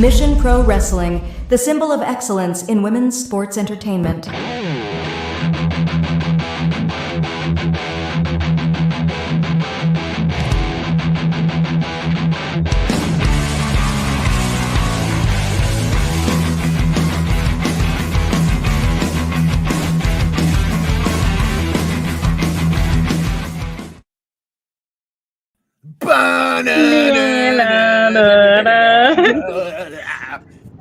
Mission Pro Wrestling, the symbol of excellence in women's sports entertainment.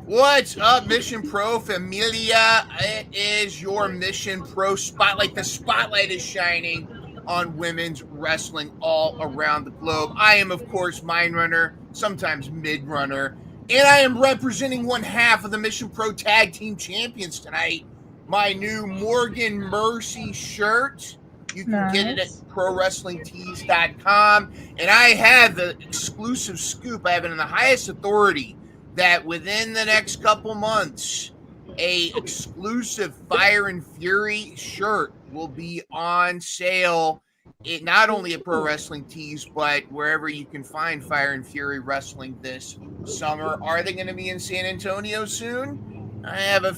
What's up, Mission Pro Familia? It is your Mission Pro Spotlight. The spotlight is shining on women's wrestling all around the globe. I am, of course, Mind Runner, sometimes Mid Runner, and I am representing one half of the Mission Pro Tag Team Champions tonight. My new Morgan Mercy shirt. You can get it at ProWrestlingTees.com. And I have the exclusive scoop. I have it in the highest authority that within the next couple months, a exclusive Fire and Fury shirt will be on sale. It not only at Pro Wrestling Tees, but wherever you can find Fire and Fury Wrestling this summer. Are they going to be in San Antonio soon? I have a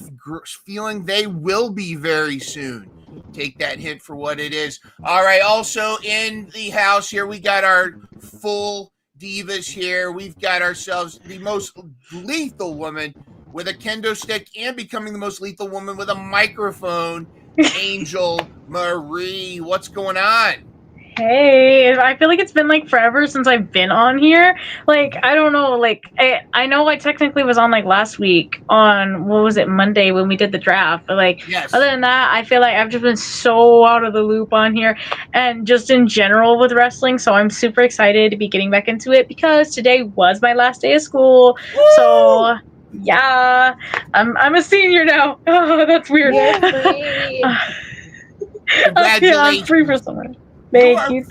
feeling they will be very soon. Take that hint for what it is. All right, also in the house here, we got our full divas here. We've got ourselves the most lethal woman with a kendo stick and becoming the most lethal woman with a microphone, Angel Marie. What's going on? Hey, I feel like it's been like forever since I've been on here. Like, I don't know, like I know I technically was on like last week on, what was it, Monday when we did the draft. But like, Yes. Other than that, I feel like I've just been so out of the loop on here and just in general with wrestling. So I'm super excited to be getting back into it because today was my last day of school. Woo! So yeah, I'm a senior now. Oh, that's weird. You're free. Congratulations. Yeah, I'm free for summer. Thank you.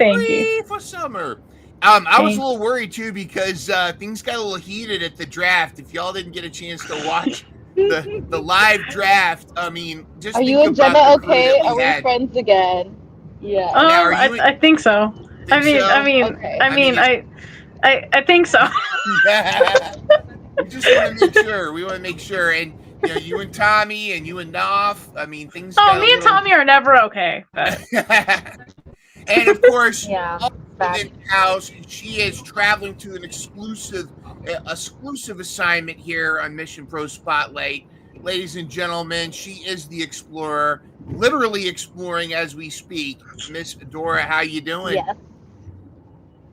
For summer. I was a little worried too because things got a little heated at the draft. If y'all didn't get a chance to watch the live draft, I mean, just are think you and about Jenna the crew okay? that we Are we had. friends again? Yeah. I think so. I think so. Yeah. We just want to make sure. We want to make sure. And you and Tommy and you and Knopf. I mean, things. Oh, me and Tommy are never okay. And of course, Yeah. in house, she is traveling to an exclusive assignment here on Mission Pro Spotlight. Ladies and gentlemen, she is the explorer, literally exploring as we speak. Miss Dora, how you doing? Yes.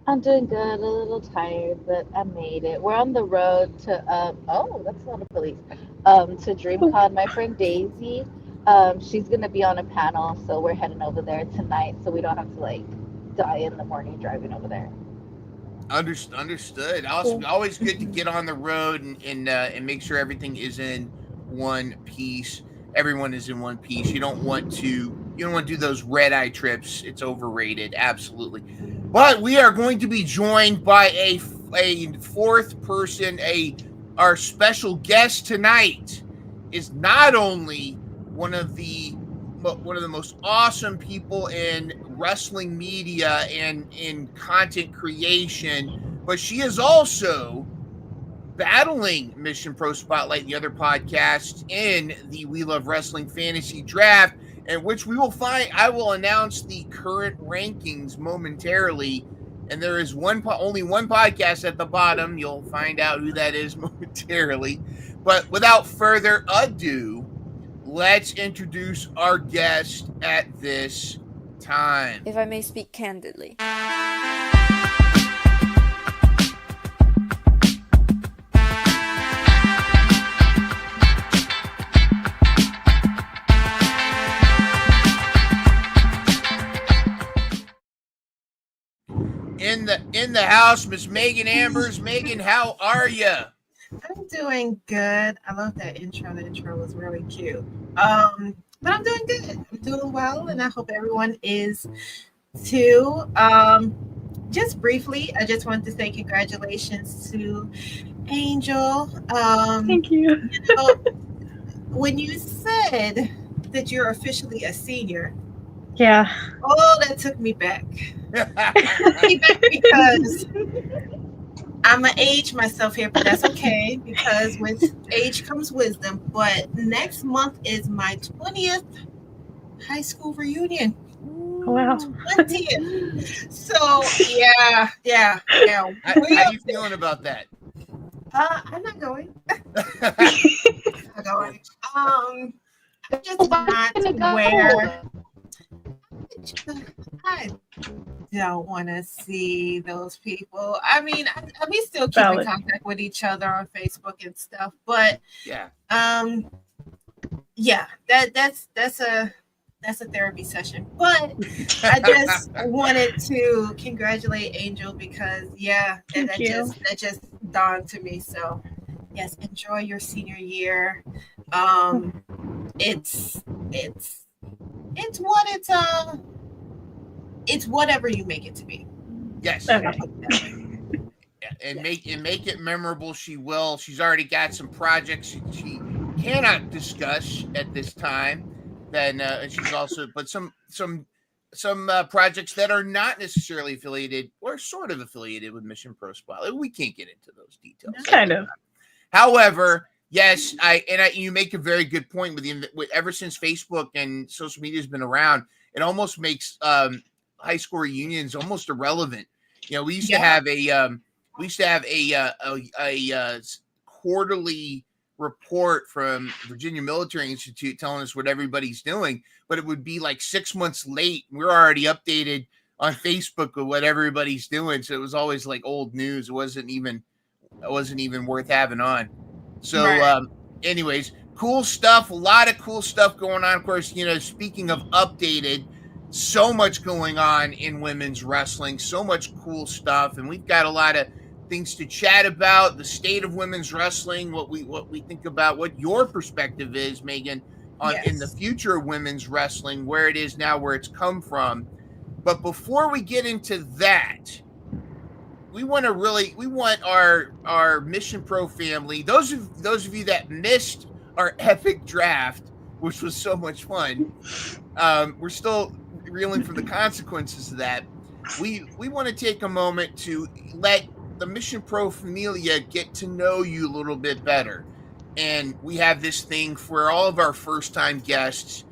I'm doing good. A little tired, but I made it. We're on the road to oh, that's a lot of police. To DreamCon. My friend Daisy, she's gonna be on a panel, so we're heading over there tonight, so we don't have to like die in the morning driving over there. Understood. Always good to get on the road and make sure everything is in one piece. Everyone is in one piece. You don't want to do those red eye trips. It's overrated. Absolutely. But we are going to be joined by a fourth person. Our special guest tonight is not only one of the most awesome people in wrestling media and in content creation, but she is also battling Mission Pro Spotlight and the other podcasts in the We Luv Wrestling Fantasy Draft, in which I will announce the current rankings momentarily. And there is only one podcast at the bottom. You'll find out who that is momentarily. But without further ado, let's introduce our guest at this time. If I may speak candidly. In the house, Miss Megan Ambers. Megan, how are you? I'm doing good. I love that intro. The intro was really cute. But I'm doing good. I'm doing well, and I hope everyone is too. Just briefly, I just want to say congratulations to Angel. Thank you. When you said that you're officially a senior, Yeah. that took me back. Because I'm gonna age myself here, but that's okay because with age comes wisdom. But next month is my 20th high school reunion. Wow. 20th. So yeah. How are you feeling about that? I'm not going. I'm not going. I just not where. I don't want to see those people. I mean, we still keep in contact with each other on Facebook and stuff, but yeah, that's a therapy session. But I just wanted to congratulate Angel because that just dawned to me. So yes, enjoy your senior year. It's what it's whatever you make it to be. Yes. Okay. And make it memorable. She will. She's already got some projects she cannot discuss at this time. Then she's also some projects that are not necessarily affiliated or sort of affiliated with Mission Pro Squad. We can't get into those details. Kind of. However, yes, you make a very good point with ever since Facebook and social media has been around, it almost makes high school reunions almost irrelevant. We used to have a quarterly report from Virginia Military Institute telling us what everybody's doing, but it would be like 6 months late. We're already updated on Facebook of what everybody's doing, so it was always like old news. It wasn't even worth having on. So, anyways, cool stuff. A lot of cool stuff going on. Of course, speaking of updated, so much going on in women's wrestling, so much cool stuff, and we've got a lot of things to chat about. The state of women's wrestling, what we think about, what your perspective is, Megan, on in the future of women's wrestling, where it is now, where it's come from. But before we get into that, we want our Mission Pro family, those of you that missed our epic draft, which was so much fun. We're still reeling from the consequences of that. We want to take a moment to let the Mission Pro Familia get to know you a little bit better. And we have this thing for all of our first-time guests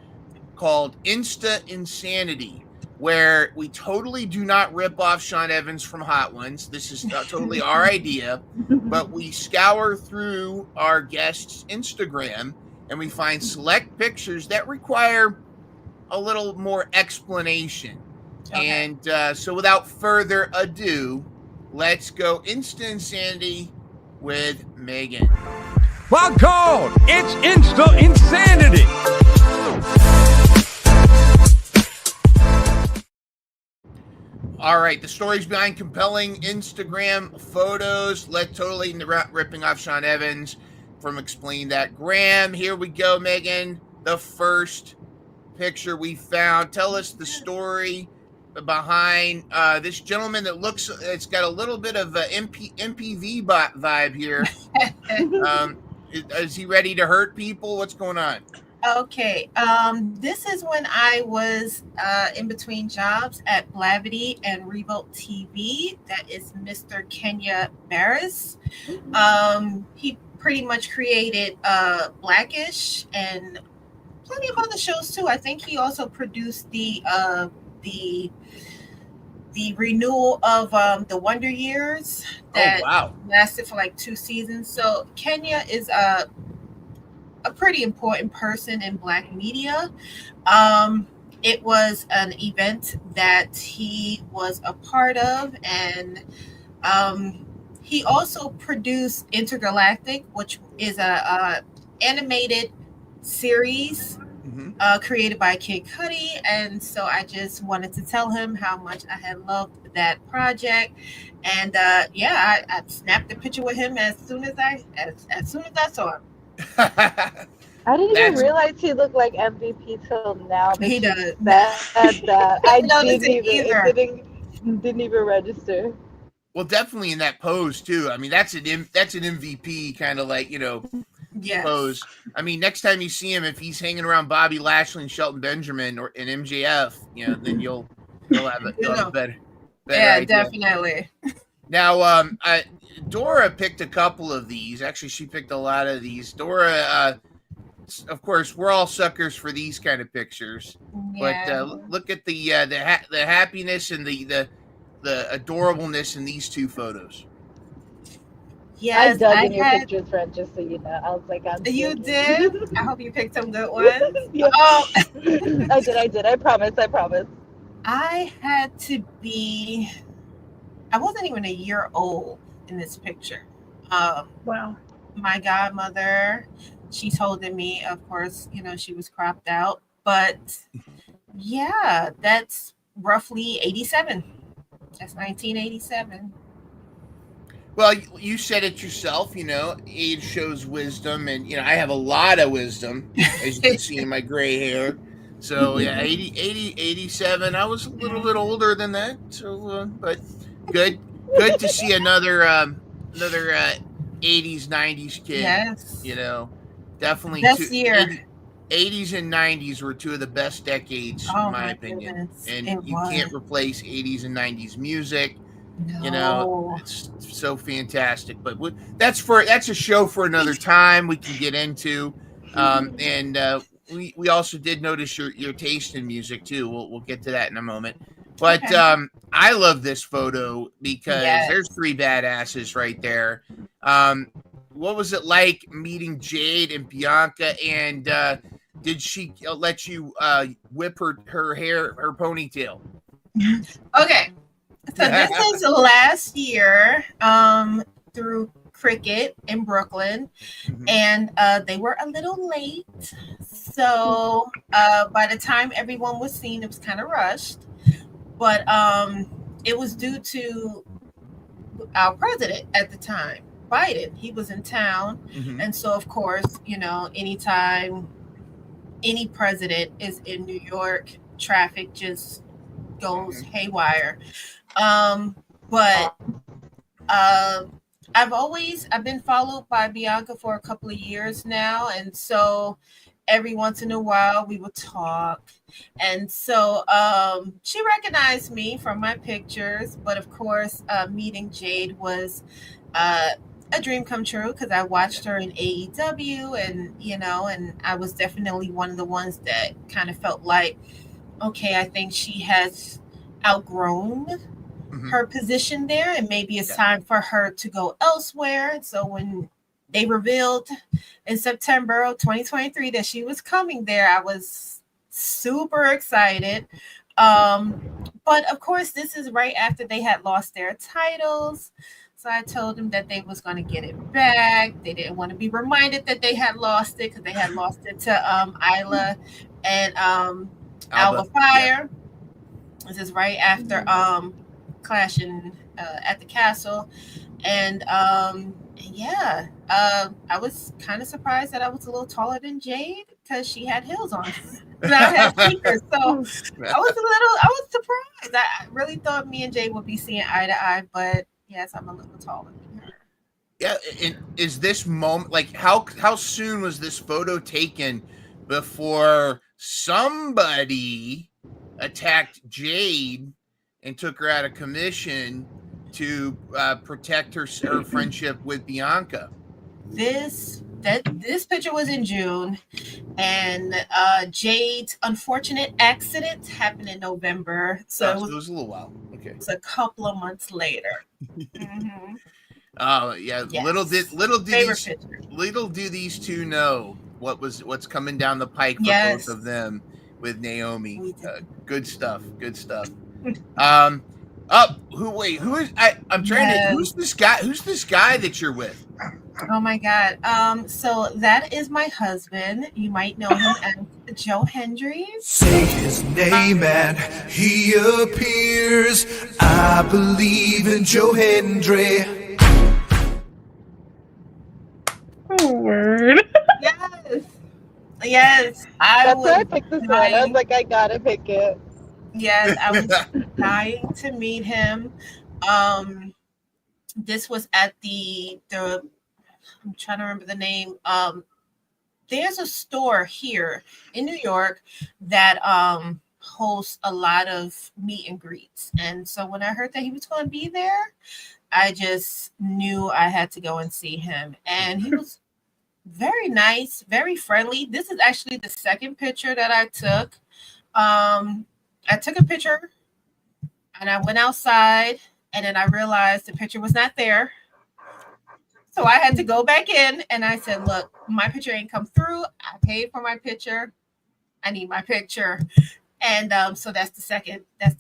called Insta Insanity, where we totally do not rip off Sean Evans from Hot Ones. This is totally our idea, but we scour through our guests' Instagram and we find select pictures that require a little more explanation. Okay. And so without further ado, let's go Insta Insanity with Megan. Well, called, it's Insta Insanity. All right, the stories behind compelling Instagram photos. Let's totally ripping off Sean Evans from Explain That. Graham, here we go, Megan. The first picture we found. Tell us the story behind this gentleman that looks, it's got a little bit of a MPV vibe here. Is he ready to hurt people? What's going on? Okay. This is when I was in between jobs at Blavity and Revolt TV. That is Mr. Kenya Barris. He pretty much created Blackish and plenty of other shows too. I think he also produced the renewal of the Wonder Years that lasted for like 2 seasons. So Kenya is a pretty important person in Black media. It was an event that he was a part of, and he also produced Intergalactic, which is a animated series created by Kid Cudi. And so I just wanted to tell him how much I had loved that project. And I snapped a picture with him as soon as I saw him. I didn't even realize he looked like MVP till now. He does. That I didn't even register. Well, definitely in that pose too. I mean, that's an MVP kind of like, pose. I mean, next time you see him, if he's hanging around Bobby Lashley and Shelton Benjamin or an MJF, then you'll have a better idea. Definitely. Now, Dora picked a couple of these. Actually, she picked a lot of these. Dora, of course, we're all suckers for these kind of pictures. But Yeah. look at the happiness and the adorableness in these two photos. I Yes, dug I in your had. pictures, friend, just so you know. I was like, I'm You digging. did. I hope you picked some good ones. Yeah. Oh, I did. I promise. I had to be. I wasn't even a year old in this picture. Wow. My godmother, she's holding me. Of course, she was cropped out, but yeah, that's roughly 87. That's 1987. Well, you said it yourself, age shows wisdom, and I have a lot of wisdom, as you can see in my gray hair. So yeah, 87. I was a little bit older than that, so but good to see another 80s 90s kid. Yes. Definitely Best year. 80s and 90s were two of the best decades, Oh in my my opinion, goodness. and It you was. can't replace 80s and 90s music. No. It's so fantastic. But that's a show for another time we can get into. And we also did notice your taste in music too. We'll get to that in a moment. But Okay. I love this photo because there's Yes. three badasses right there. What was it like meeting Jade and Bianca? And did she let you whip her hair, her ponytail? Okay. So this is last year through cricket in Brooklyn, and they were a little late. So by the time everyone was seen, it was kind of rushed. But it was due to our president at the time, Biden. He was in town. And so, of course, anytime any president is in New York, traffic just goes haywire. But I've been followed by Bianca for a couple of years now, and so every once in a while we would talk. And so she recognized me from my pictures, but of course, meeting Jade was a dream come true because I watched her in AEW, and I was definitely one of the ones that kind of felt like, okay, I think she has outgrown her position there, and maybe it's time for her to go elsewhere. So when they revealed in September of 2023 that she was coming there, I was super excited. But of course, this is right after they had lost their titles. So I told them that they was going to get it back. They didn't want to be reminded that they had lost it because they had lost it to Isla and Alba Fire. Yeah. This is right after clashing at the castle. And yeah, I was kind of surprised that I was a little taller than Jade because she had heels on. And I had sneakers, so I was surprised. I really thought me and Jade would be seeing eye to eye, but yes, I'm a little taller than her. Yeah, and is this moment like how soon was this photo taken before somebody attacked Jade and took her out of commission to protect her friendship with Bianca? This picture was in June, and Jade's unfortunate accident happened in November. So it was a little while. Okay, it's a couple of months later. Oh yeah, yes. Little do these two know what's coming down the pike for both of them with Naomi. Good stuff. Who's this guy that you're with? Oh my God. So that is my husband. You might know him as Joe Hendry. Say his name and he appears. I believe in Joe Hendry. Oh, word. Yes. That's why I picked this one. I was like, I gotta pick it. Yes, I was dying to meet him. This was at the I'm trying to remember the name. There's a store here in New York that hosts a lot of meet and greets. And so when I heard that he was going to be there, I just knew I had to go and see him. And he was very nice, very friendly. This is actually the second picture that I took. I took a picture and I went outside, and then I realized the picture was not there. So I had to go back in, and I said, look, my picture ain't come through. I paid for my picture. I need my picture. And so that's the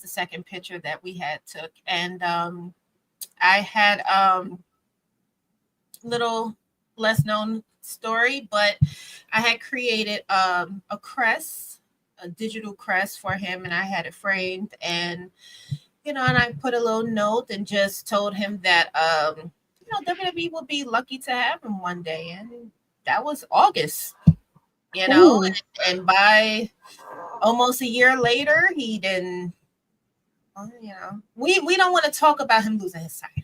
second picture that we had took. And I had little less known story, but I had created a crest, a digital crest for him, and I had it framed, and and I put a little note and just told him that WWE would be lucky to have him one day, and that was August, and by almost a year later, he didn't. We don't want to talk about him losing his title.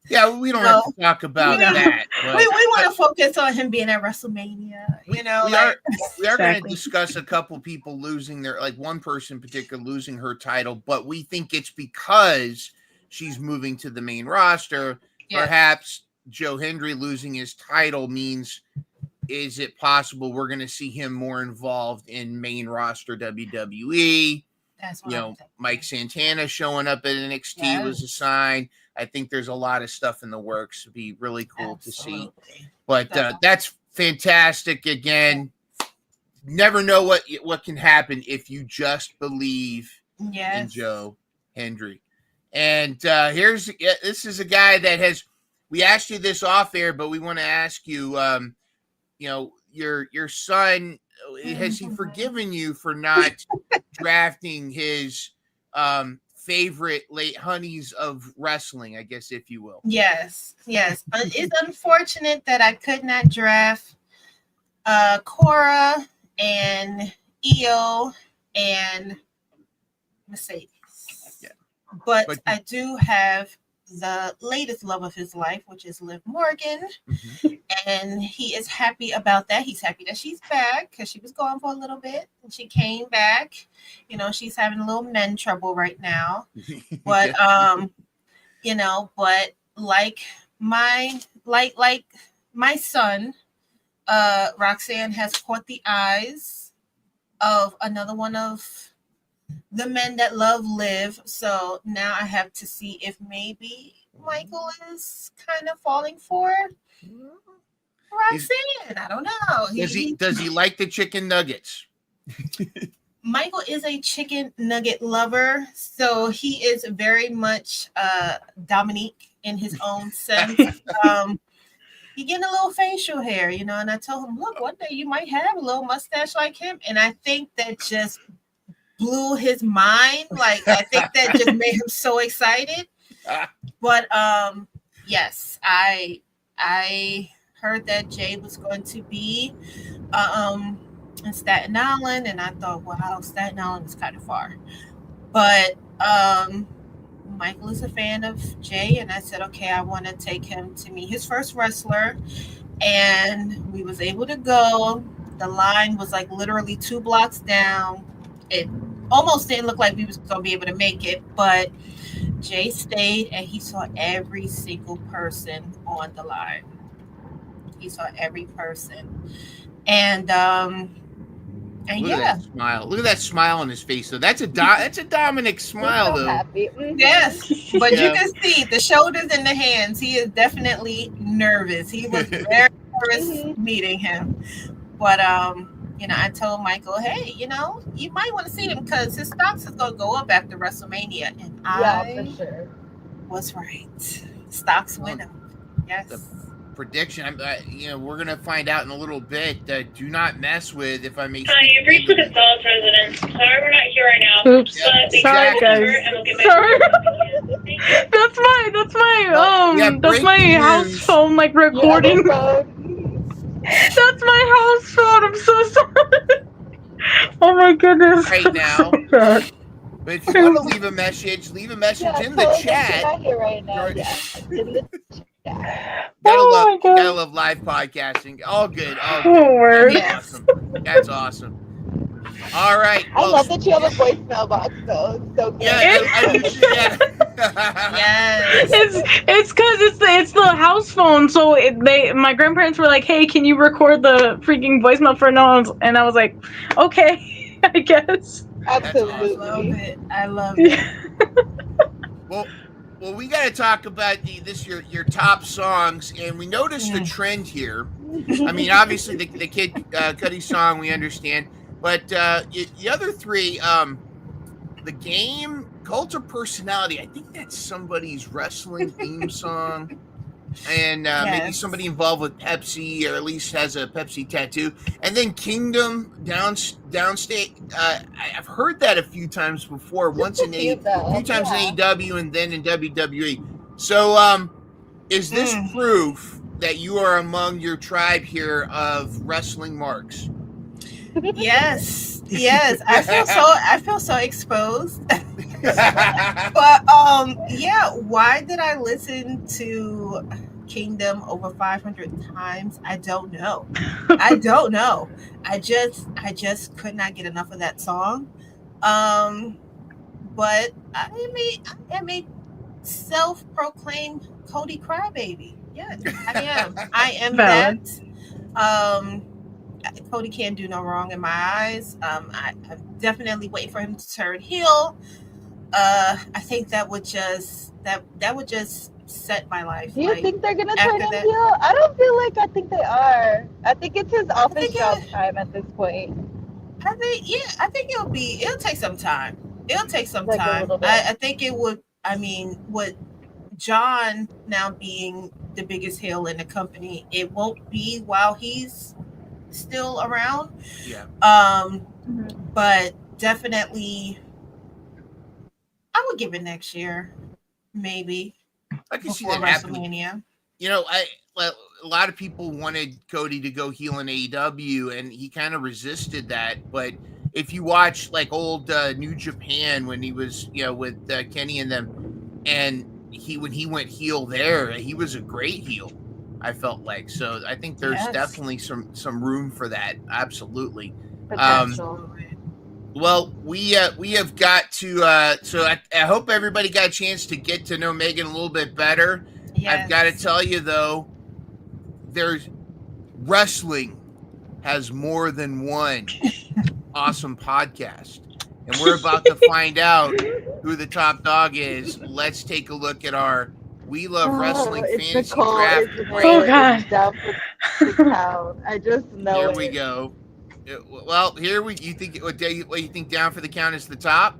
Yeah, we don't have to talk about that. But we want to focus on him being at WrestleMania. We are going to discuss a couple people losing their, like one person in particular losing her title, but we think it's because she's moving to the main roster. Yeah. Perhaps Joe Hendry losing his title means, is it possible we're going to see him more involved in main roster WWE? That's what Mike Santana showing up at NXT was a sign. I think there's a lot of stuff in the works. It'd be really cool to see. But that's fantastic. Again, never know what can happen if you just believe in Joe Hendry. And this is a guy that we asked you this off air, but we want to ask you, your son, has he forgiven you for not drafting his favorite late honeys of wrestling, I guess, if you will? Yes. It's unfortunate that I could not draft Cora and Io and Mercedes. Yeah. But I do have the latest love of his life, which is Liv Morgan. Mm-hmm. And he is happy about that. He's happy that she's back because she was gone for a little bit and she came back. She's having a little men trouble right now. But but like my son, Roxanne has caught the eyes of another one of the men that love Liv. So now I have to see if maybe Michael is kind of falling for Roxanne. I don't know. Does he like the chicken nuggets? Michael is a chicken nugget lover, so he is very much Dominique in his own sense. He getting a little facial hair, and I told him, look, one day you might have a little mustache like him. And I think that just blew his mind. Like, I think that just made him so excited. But yes, I heard that Jay was going to be in Staten Island, and I thought, wow, Staten Island is kind of far. But Michael is a fan of Jay, and I said, okay, I want to take him to meet his first wrestler. And we was able to go. The line was like literally 2 blocks down. It almost didn't look like we was going to be able to make it, but Jay stayed and he saw every single person on the line. He saw every person. And look at that smile. Look at that smile on his face, though. That's a Dominic smile, though. Happy. Yes, but you can see the shoulders and the hands. He is definitely nervous. He was very nervous meeting him. But I told Michael, hey, you might want to see him because his stocks is gonna go up after WrestleMania, and I for sure was right. Stocks went up. Yes. The prediction. We're gonna find out in a little bit. Do not mess with, if I may. You've reached the Gonzalez residence. Sorry, we're not here right now. Oops. Sorry, guys. Sorry. That's my house phone, like, recording. That's my house phone. I'm so sorry. Oh my goodness. Right now. So but if you want to leave a message in the chat. Not here right now. Yeah. In the chat. Gotta love live podcasting. All good. Word. That's awesome. All right. I love that you have a voicemail box, though. It's so good. Yeah, Yes. It's because it's the house phone. So my grandparents were like, "Hey, can you record the freaking voicemail for no one?" And I was like, "Okay, I guess." Absolutely. I love it. Well, we got to talk about your top songs, and we noticed a trend here. I mean, obviously the Kid Cudi song we understand, but the other three, the game, Cult of Personality. I think that's somebody's wrestling theme song, and maybe somebody involved with Pepsi, or at least has a Pepsi tattoo. And then Kingdom Downstate. I've heard that a few times before. Once a few times in AEW, and then in WWE. So, is this proof that you are among your tribe here of wrestling marks? Yes. I feel so exposed. But yeah, why did I listen to Kingdom over 500 times? I don't know. I just could not get enough of that song. But I am a self-proclaimed Cody crybaby. Yeah, I am Valid. that. Cody can't do no wrong in my eyes. I'm definitely waiting for him to turn heel. I think that would just set my life. Do you think they're gonna turn him heel? I don't feel like I think they are. I think it's his office job time at this point. I think it'll take some time. It'll take some Like time. I think it would. I mean, with John now being the biggest heel in the company, it won't be while he's still around. Yeah. But definitely, I would give it next year, maybe. I can see before that happening. WrestleMania. You know, a lot of people wanted Cody to go heel in AEW, and he kind of resisted that. But if you watch like old New Japan when he was, with Kenny and them, and when he went heel there, he was a great heel. I felt like. So I think there's definitely some room for that. Absolutely. Well, we have got to. So I hope everybody got a chance to get to know Megan a little bit better. Yes. I've got to tell you though, there's wrestling has more than one awesome podcast, and we're about to find out who the top dog is. Let's take a look at our We Luv Wrestling fantasy draft. Oh God! I just know. Here we go. Well, you think what you think down for the count is the top?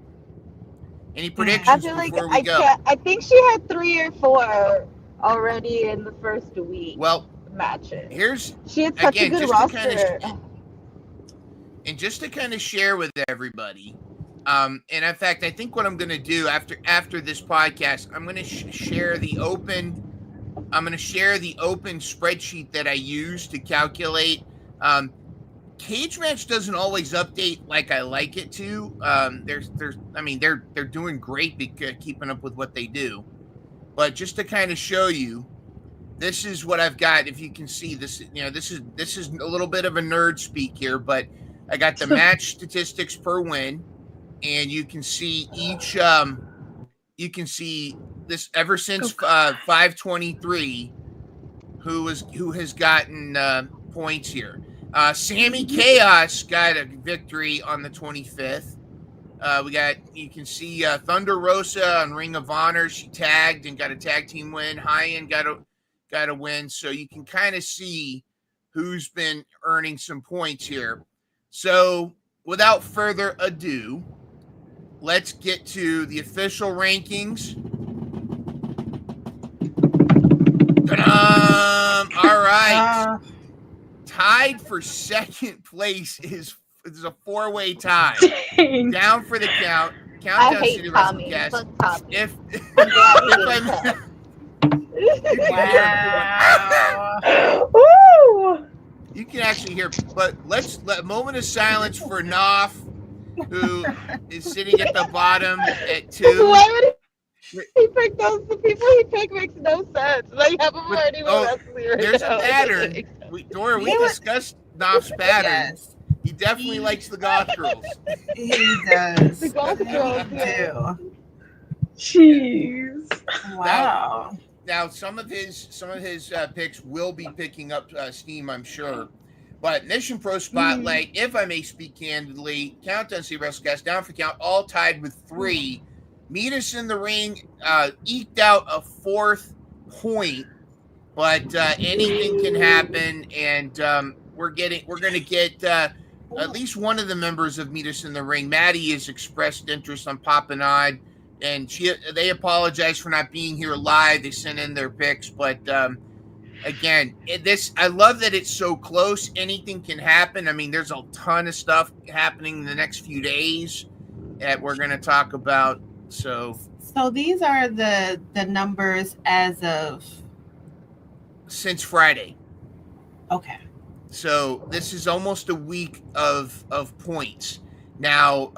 Any predictions I feel like before we go? I think she had 3 or 4 already in the first week. Well, matches. She had such a good roster. Just to kind of share with everybody, and in fact, I think what I'm going to do after this podcast, I'm going to share the open. I'm going to share the open spreadsheet that I use to calculate. Cage Match doesn't always update like I like it to. They're doing great keeping up with what they do. But just to kind of show you, this is what I've got. If you can see this, this is a little bit of a nerd speak here, but I got the match statistics per win, and you can see each. You can see this ever since 523, who has gotten points here. Sammy Chaos got a victory on the 25th. You can see Thunder Rosa on Ring of Honor. She tagged and got a tag team win. High-End got a win. So you can kind of see who's been earning some points here. So without further ado, let's get to the official rankings. All right. Tied for second place is a 4-way tie. Down for the count. Countdown I hate City Tommy. WrestleCast. Fuck Tommy. If Woo! You can actually hear, but let's let moment of silence for Knopf, who is sitting at the bottom at 2. Why would he pick those? The people he picked makes no sense. Like, have them already with wrestling right There's now. a pattern. Dora, we discussed Knopf's pattern. Yes. He definitely likes the goth girls. He does. The goth girls do. Jeez. Wow. Now some of his picks will be picking up steam, I'm sure. But Mission Pro Spotlight, if I may speak candidly, Countdown City WrestleCast, Down for Count, all tied with 3. Meet Us in the Ring eked out a 4th point, but anything can happen, and we're going to get at least one of the members of Meet Us in the Ring. Maddie has expressed interest on popping on, and they apologize for not being here live. They sent in their picks, but again, I love that it's so close. Anything can happen. I mean, there's a ton of stuff happening in the next few days that we're going to talk about. So these are the numbers as of since Friday. Okay. So this is almost a week of points. Now,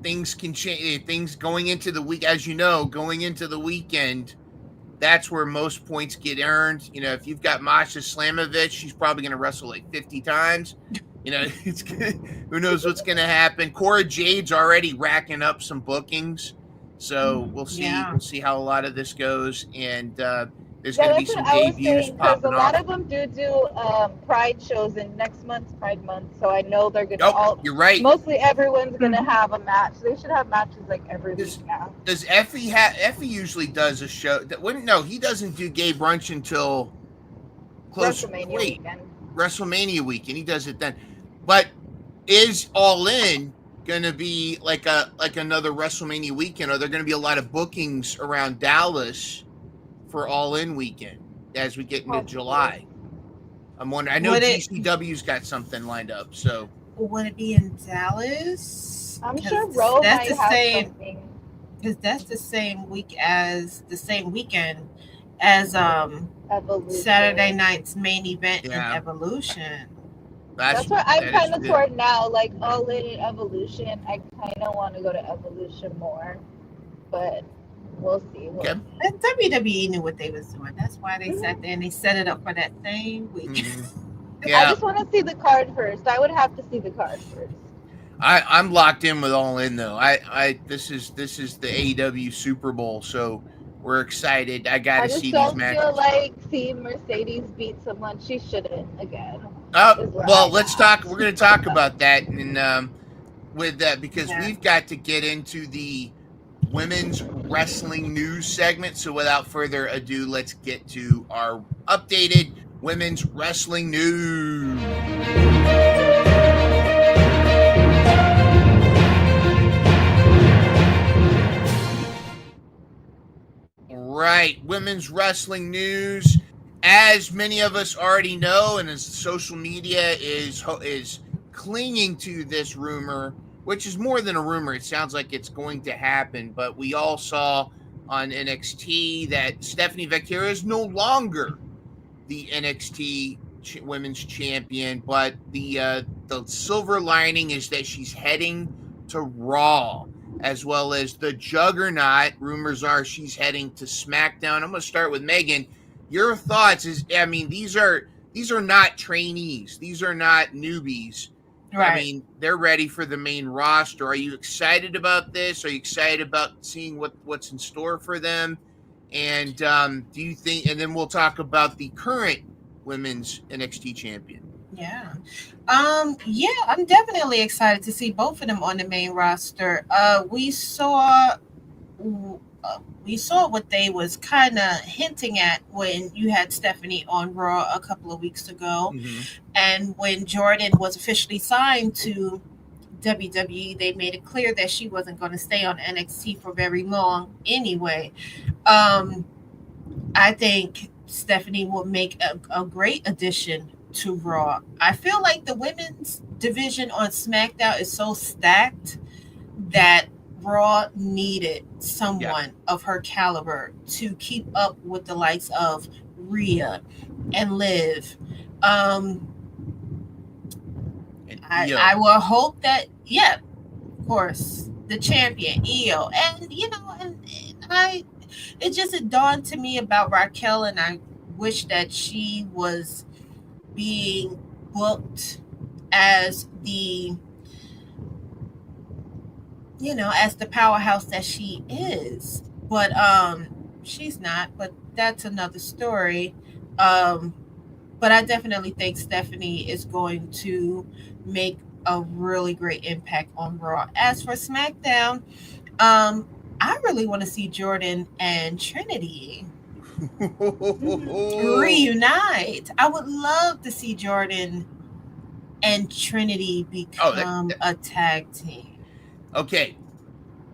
things can change. Things going into the week, as you know, going into the weekend, that's where most points get earned. You know, if you've got Masha Slamovich, she's probably going to wrestle like 50 times. You know, who knows what's going to happen. Cora Jade's already racking up some bookings, so we'll see. Yeah. We'll see how a lot of this goes, and there's going to be some debuts popping off. A lot of them do Pride shows in next month's Pride Month, so I know they're going to You're right. Mostly everyone's going to have a match. They should have matches like every week now. Does Effie usually does a show? No, he doesn't do Gay Brunch until close WrestleMania weekend. WrestleMania weekend. He does it then. But is All In going to be like another WrestleMania weekend? Are there going to be a lot of bookings around Dallas for All In weekend as we get into July? I'm wondering. I know GCW's got something lined up. So would it be in Dallas? I'm sure Raw might have something. Because that's the same weekend as Saturday night's main event in Evolution. That's what I'm kind of toward now, like All In and Evolution. I kind of want to go to Evolution more, but we'll see. And WWE knew what they was doing. That's why they sat there and they set it up for that same week. Yeah. I just want to see the card first. I would have to see the card first. I'm locked in with All In though. This is the AEW Super Bowl, so we're excited. I gotta see these matches. I just don't feel like seeing Mercedes beat someone she shouldn't again. Well, let's talk. We're going to talk about that, and with that because we've got to get into the women's wrestling news segment. So, without further ado, let's get to our updated women's wrestling news. All right, women's wrestling news. As many of us already know, and as social media is clinging to this rumor, which is more than a rumor, it sounds like it's going to happen. But we all saw on NXT that Stephanie Vaquero is no longer the NXT Women's Champion. But the silver lining is that she's heading to Raw, as well as the Juggernaut. Rumors are she's heading to SmackDown. I'm going to start with Megan. Your thoughts these are not trainees. These are not newbies. Right. I mean, they're ready for the main roster. Are you excited about this? Are you excited about seeing what's in store for them? And do you think, and then we'll talk about the current women's NXT champion. Yeah. I'm definitely excited to see both of them on the main roster. We saw what they was kind of hinting at when you had Stephanie on Raw a couple of weeks ago. Mm-hmm. And when Jordan was officially signed to WWE, they made it clear that she wasn't going to stay on NXT for very long anyway. I think Stephanie will make a great addition to Raw. I feel like the women's division on SmackDown is so stacked that Raw needed someone of her caliber to keep up with the likes of Rhea and Liv. I will hope that, of course, the champion, Io. And, it just dawned to me about Raquel, and I wish that she was being booked as the as the powerhouse that she is. But she's not, but that's another story. But I definitely think Stephanie is going to make a really great impact on Raw. As for SmackDown, I really want to see Jordan and Trinity reunite. I would love to see Jordan and Trinity become a tag team. Okay.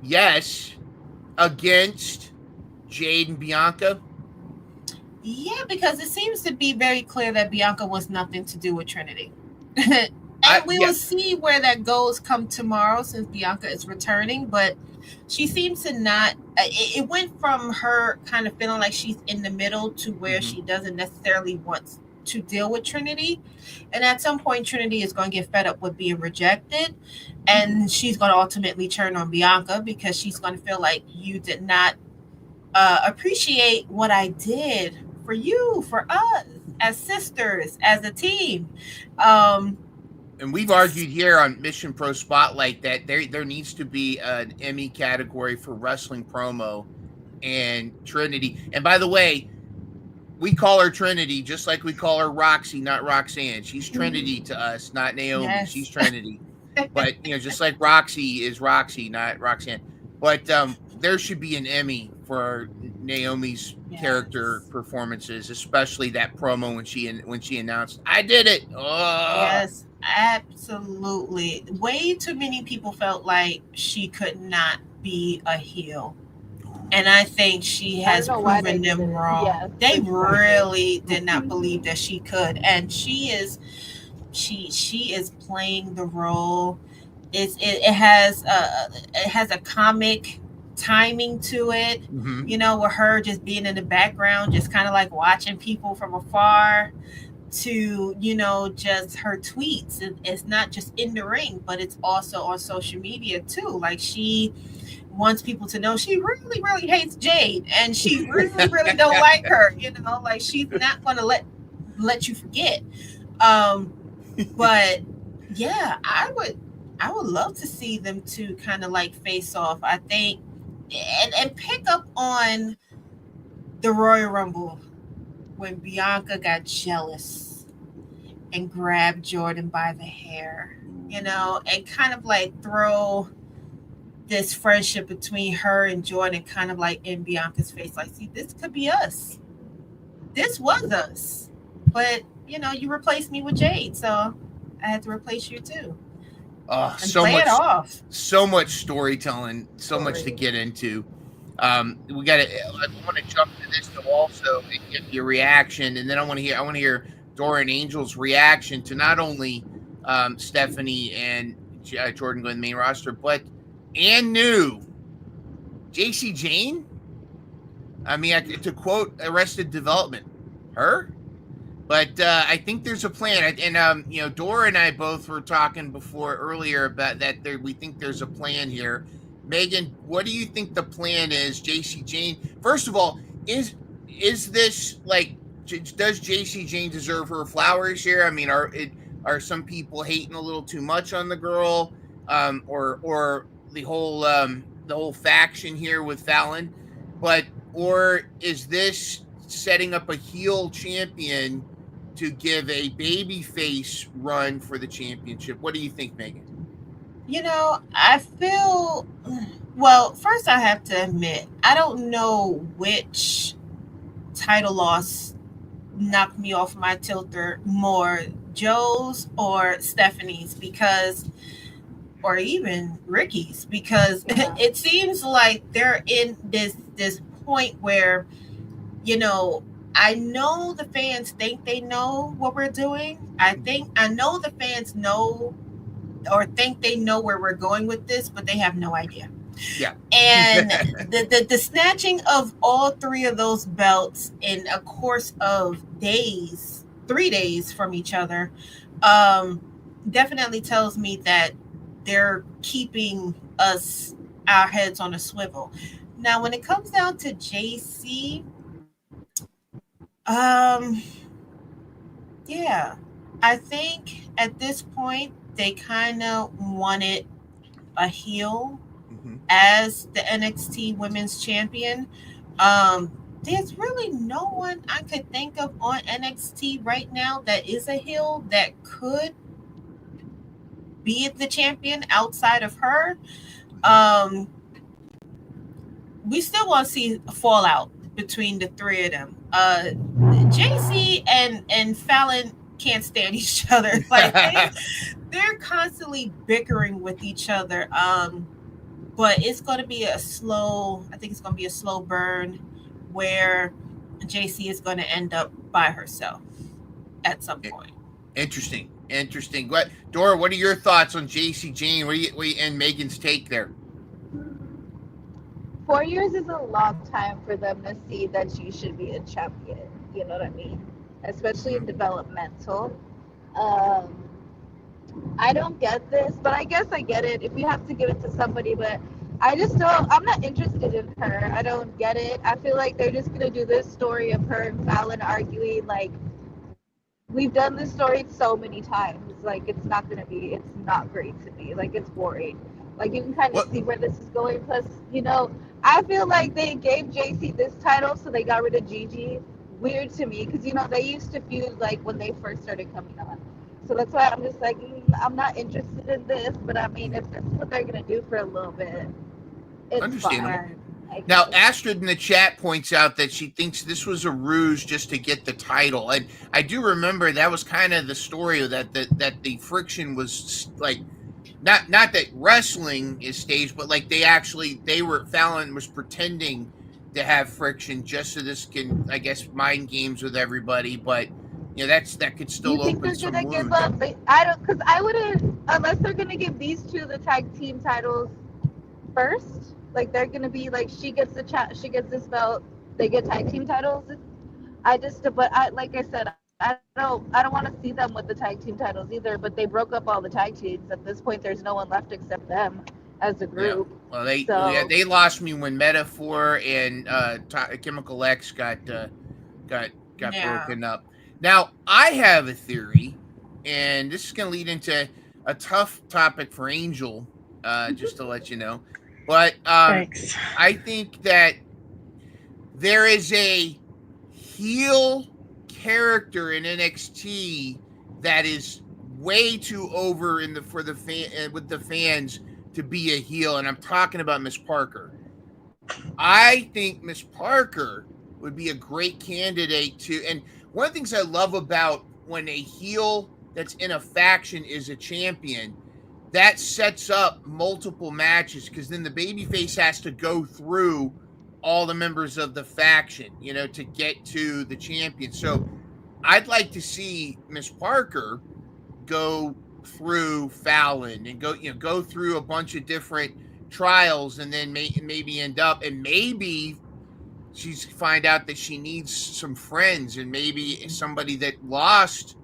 Yes. Against Jade and Bianca. Yeah, because it seems to be very clear that Bianca wants nothing to do with Trinity. We will see where that goes come tomorrow, since Bianca is returning, but she seems to not. It went from her kind of feeling like she's in the middle to where she doesn't necessarily want to deal with Trinity. And at some point, Trinity is going to get fed up with being rejected, and she's going to ultimately turn on Bianca because she's going to feel like you did not appreciate what I did for you, for us, as sisters, as a team. And we've argued here on Mission Pro Spotlight that there needs to be an Emmy category for wrestling promo and Trinity. And by the way, we call her Trinity just like we call her Roxy, not Roxanne. She's Trinity to us, not Naomi. Yes. She's Trinity. But, just like Roxy is Roxy, not Roxanne. But there should be an Emmy for Naomi's character performances, especially that promo when she announced, "I did it." Oh. Yes, absolutely. Way too many people felt like she could not be a heel. And I think she has proven them wrong. Yes, they really did not believe that she could. And she is playing the role. It has a comic timing to it, with her just being in the background, just kind of like watching people from afar, to just her tweets. It's not just in the ring, but it's also on social media too. Like, she wants people to know she really, really hates Jade, and she really, really don't like her. Like, she's not going to let you forget. But yeah, I would love to see them two kind of like face off. I think, and pick up on the Royal Rumble when Bianca got jealous and grabbed Jordan by the hair, and kind of like throw this friendship between her and Jordan kind of like in Bianca's face. Like, see, this could be us. This was us. But, you replaced me with Jade, so I had to replace you too. So much storytelling, so much to get into. I want to jump to this to also get your reaction, and then I want to hear Dora and Angel's reaction to not only Stephanie and Jordan going to the main roster, but new JC Jane. I mean, to quote Arrested Development, her. But I think there's a plan, and Dora and I both were talking earlier about that. We think there's a plan here. Megan, what do you think the plan is? JC Jane, first of all, is this like, does JC Jane deserve her flowers here? I mean, are some people hating a little too much on the girl, or the whole faction here with Fallon, or is this setting up a heel champion to give a babyface run for the championship? What do you think, Megan? I feel, well, first I have to admit, I don't know which title loss knocked me off my tilter more, Joe's or Stephanie's, or even Ricky's, because it seems like they're in this point where, I know the fans think they know what we're doing. I know the fans know or think they know where we're going with this, but they have no idea. Yeah. And the snatching of all three of those belts in a course of 3 days from each other, definitely tells me that they're keeping our heads on a swivel. Now, when it comes down to JC, yeah, I think at this point they kind of wanted a heel as the NXT Women's Champion. There's really no one I could think of on NXT right now that is a heel that could be the champion outside of her. We still want to see a fallout between the three of them. JC and Fallon can't stand each other. Like they're constantly bickering with each other. But it's going to be I think it's going to be a slow burn where JC is going to end up by herself at some point. Interesting. Dora, what are your thoughts on JC Jane? What do you and Megan's take there? 4 years is a long time for them to see that she should be a champion. You know what I mean? Especially in developmental. I don't get this, but I guess I get it if you have to give it to somebody, but I'm not interested in her. I don't get it. I feel like they're just going to do this story of her and Fallon arguing. Like, we've done this story so many times. Like, it's not great to me. Like, it's boring. Like, you can kind of see where this is going. Plus, I feel like they gave JC this title, so they got rid of Gigi. Weird to me, because, they used to feud, like, when they first started coming on. So that's why I'm just like, I'm not interested in this. But, I mean, if that's what they're going to do for a little bit, it's understandable. Fine. Now, Astrid in the chat points out that she thinks this was a ruse just to get the title. And I do remember that was kind of the story that the friction was, like, not that wrestling is staged, but like Fallon was pretending to have friction just so this can, I guess, mind games with everybody. But that could still open some wounds. Give up? Because I wouldn't, unless they're gonna give these two the tag team titles first. Like they're gonna be like she gets this belt, they get tag team titles. Like I said, I don't want to see them with the tag team titles either. But they broke up all the tag teams. At this point, there's no one left except them as a group. Yeah. Well, they lost me when Metaphor and Chemical X got broken up. Now I have a theory, and this is going to lead into a tough topic for Angel, just to let you know. But I think that there is a heel character in NXT that is way too over with the fans to be a heel, and I'm talking about Miss Parker. I think Miss Parker would be a great candidate to, and one of the things I love about when a heel that's in a faction is a champion, that sets up multiple matches, because then the babyface has to go through all the members of the faction, to get to the champion. So I'd like to see Miss Parker go through Fallon and go through a bunch of different trials, and then maybe end up, and maybe she's find out that she needs some friends, and maybe somebody that lost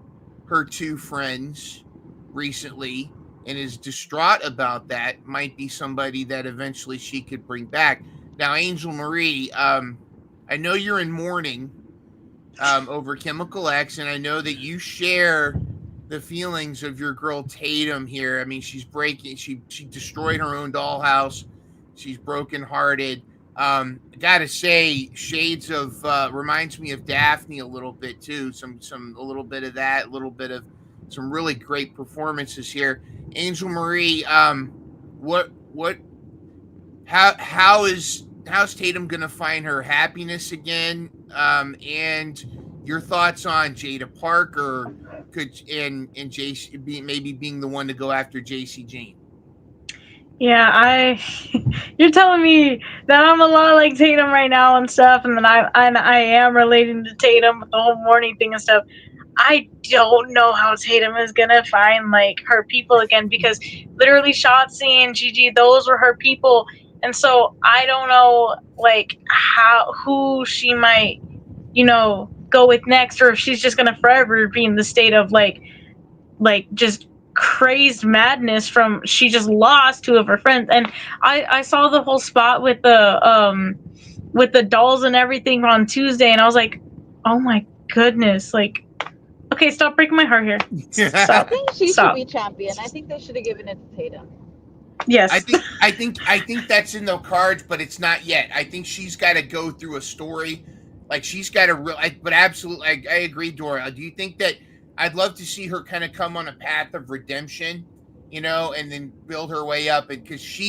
her two friends recently and is distraught about that might be somebody that eventually she could bring back. Now, Angel Marie, I know you're in mourning over Chemical X, and I know that you share the feelings of your girl Tatum here. I mean, she's breaking. She destroyed her own dollhouse. She's brokenhearted. Gotta say, shades of reminds me of Daphne a little bit too. A little bit of that. A little bit of some really great performances here. Angel Marie, how's Tatum gonna find her happiness again? And your thoughts on Jada Parker and JC maybe being the one to go after JC Jane? Yeah, you're telling me that I'm a lot like Tatum right now and stuff, and then I am relating to Tatum with the whole morning thing and stuff. I don't know how Tatum is gonna find like her people again, because literally Shotzi and Gigi, those were her people, and so I don't know like who she might go with next, or if she's just gonna forever be in the state of like just crazed madness from she just lost two of her friends. And I saw the whole spot with the dolls and everything on Tuesday, and I was like, oh my goodness, like Okay, stop breaking my heart here. I Stop. think she Stop. should be champion. I think they should have given it to Tatum. Yes. I think that's in the cards, but it's not yet. I think she's got to go through a story, like she's got to. But absolutely, I agree, Dora. Do you think that I'd love to see her kind of come on a path of redemption, and then build her way up, because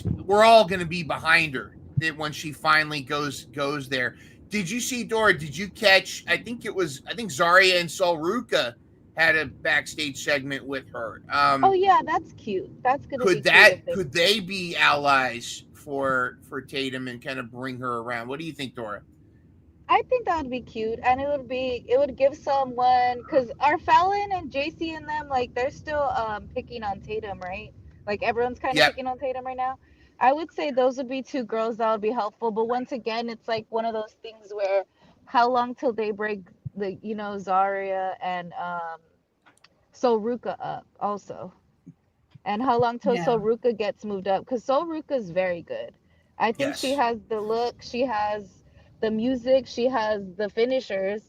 we're all going to be behind her that when she finally goes there. Did you see, Dora? Did you catch? I think Zarya and Sol Ruka had a backstage segment with her. Oh yeah, that's cute. That's gonna be cute. Could they be allies for Tatum and kind of bring her around? What do you think, Dora? I think that would be cute, and it would give someone, because are Fallon and JC and them, like, they're still picking on Tatum, right? Like everyone's kind of picking on Tatum right now. I would say those would be two girls that would be helpful, but once again, it's like one of those things where how long till they break the Zarya and Sol Ruka up also, and how long till Sol Ruka gets moved up, because Sol Ruka is very good. I think she has the look, she has the music, she has the finishers.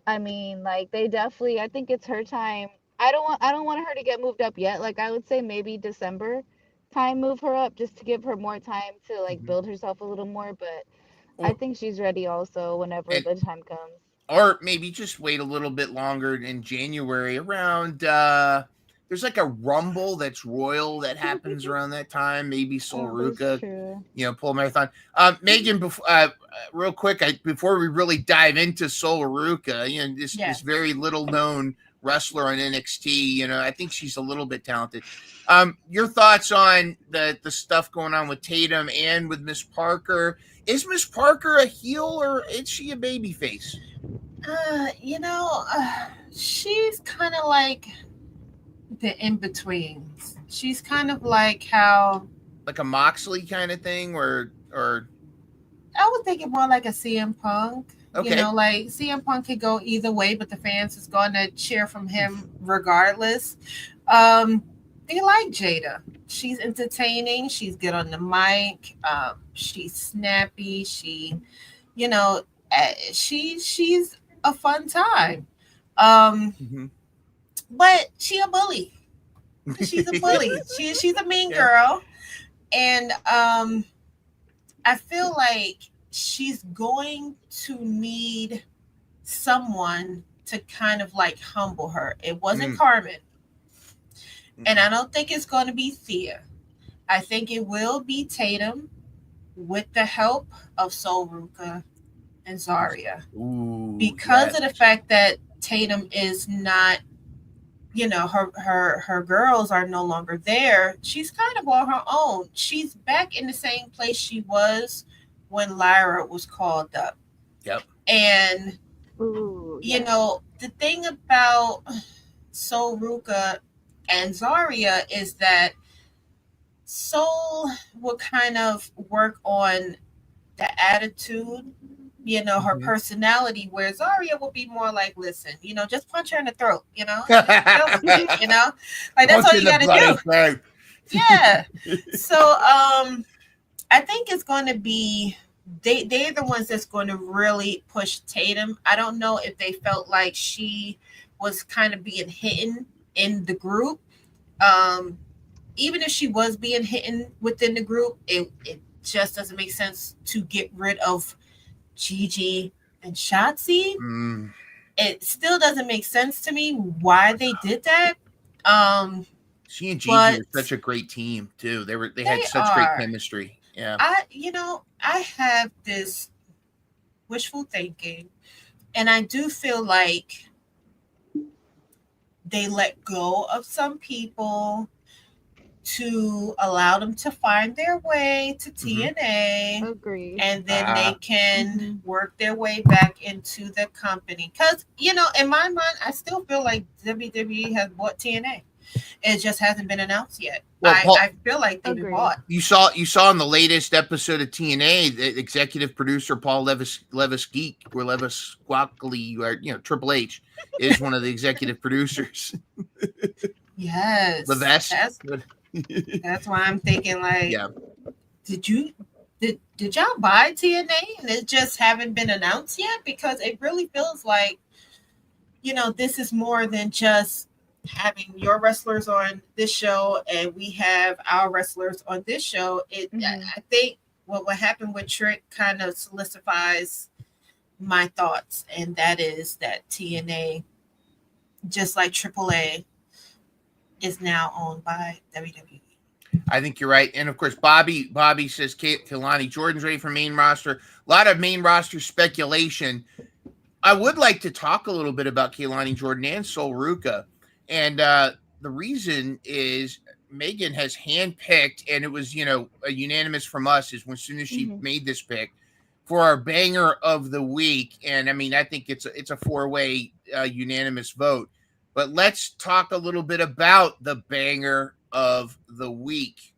I mean, like, they definitely, I think it's her time. I don't want her to get moved up yet. Like, I would say maybe December time move her up, just to give her more time to like build herself a little more, but I think she's ready also whenever the time comes. Or maybe just wait a little bit longer in January around there's like a Rumble that's Royal that happens around that time. Maybe Sol Ruka, pull a marathon. Megan, real quick, before we really dive into Sol Ruka, this very little known wrestler on NXT, I think she's a little bit talented. Your thoughts on the stuff going on with Tatum and with Miss Parker? Is Miss Parker a heel or is she a baby face? She's kind of like the in-between. She's kind of like how... Like a Moxley kind of thing, or I would think it more like a CM Punk. Okay. Like CM Punk could go either way, but the fans is going to cheer from him regardless. They like Jada. She's entertaining. She's good on the mic. She's snappy. She's a fun time. But she a bully. She's a bully. She's a mean girl. And I feel like she's going to need someone to kind of like humble her. It wasn't Carmen. And I don't think it's going to be Thea. I think it will be Tatum with the help of Sol Ruka and Zarya. Because of the fact that Tatum is not, her girls are no longer there. She's kind of on her own. She's back in the same place she was when Lyra was called up. Yep. And, the thing about Sol Ruka and Zarya is that Sol will kind of work on the attitude, her personality, where Zarya will be more like, listen, just punch her in the throat, like that's all you gotta do. Yeah. So I think it's going to be they're the ones that's going to really push Tatum. I don't know if they felt like she was kind of being hidden in the group. Even if she was being hidden within the group, it just doesn't make sense to get rid of Gigi and Shotzi. It still doesn't make sense to me why they did that. She and Gigi are such a great team too. They had such great chemistry. Yeah. I have this wishful thinking, and I do feel like they let go of some people to allow them to find their way to TNA. Agreed. And then they can work their way back into the company. Because, in my mind, I still feel like WWE has bought TNA. It just hasn't been announced yet. Well, Paul, I feel like they've been bought. You saw in the latest episode of TNA, the executive producer Paul Levis-Geek, or Levis-Squawkly, or Triple H, is one of the executive producers. Yes. That's why I'm thinking, like, did y'all buy TNA and it just haven't been announced yet? Because it really feels like this is more than just having your wrestlers on this show and we have our wrestlers on this show. I think what happened with Trick kind of solidifies my thoughts, and that is that TNA, just like AAA, is now owned by WWE. I think you're right. And of course, Bobby says Keilani Jordan's ready for main roster. A lot of main roster speculation. I would like to talk a little bit about Keilani Jordan and Sol Ruca. And the reason is Megan has handpicked, and it was, a unanimous from us as soon as she made this pick for our banger of the week. And I mean, I think it's a 4-way unanimous vote. But let's talk a little bit about the banger of the week.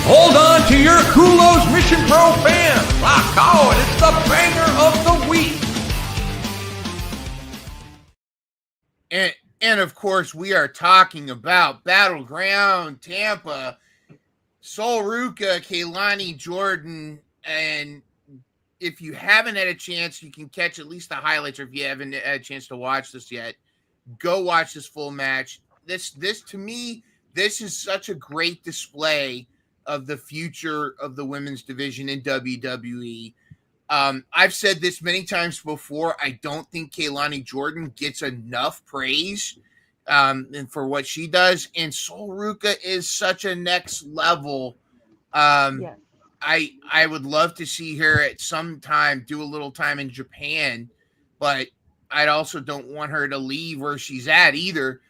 Hold on to your Kulos Mission Pro fans. Rock on, it's the banger of the week. And of course, we are talking about Battleground Tampa, Sol Ruca, Keilani Jordan. And if you haven't had a chance, you can catch at least the highlights, or if you haven't had a chance to watch this yet, go watch this full match. This to me, this is such a great display of the future of the women's division in WWE. I've said this many times before. I don't think Keilani Jordan gets enough praise and for what she does. And Sol Ruca is such a next level. Yes. I would love to see her at some time do a little time in Japan, but I also don't want her to leave where she's at either.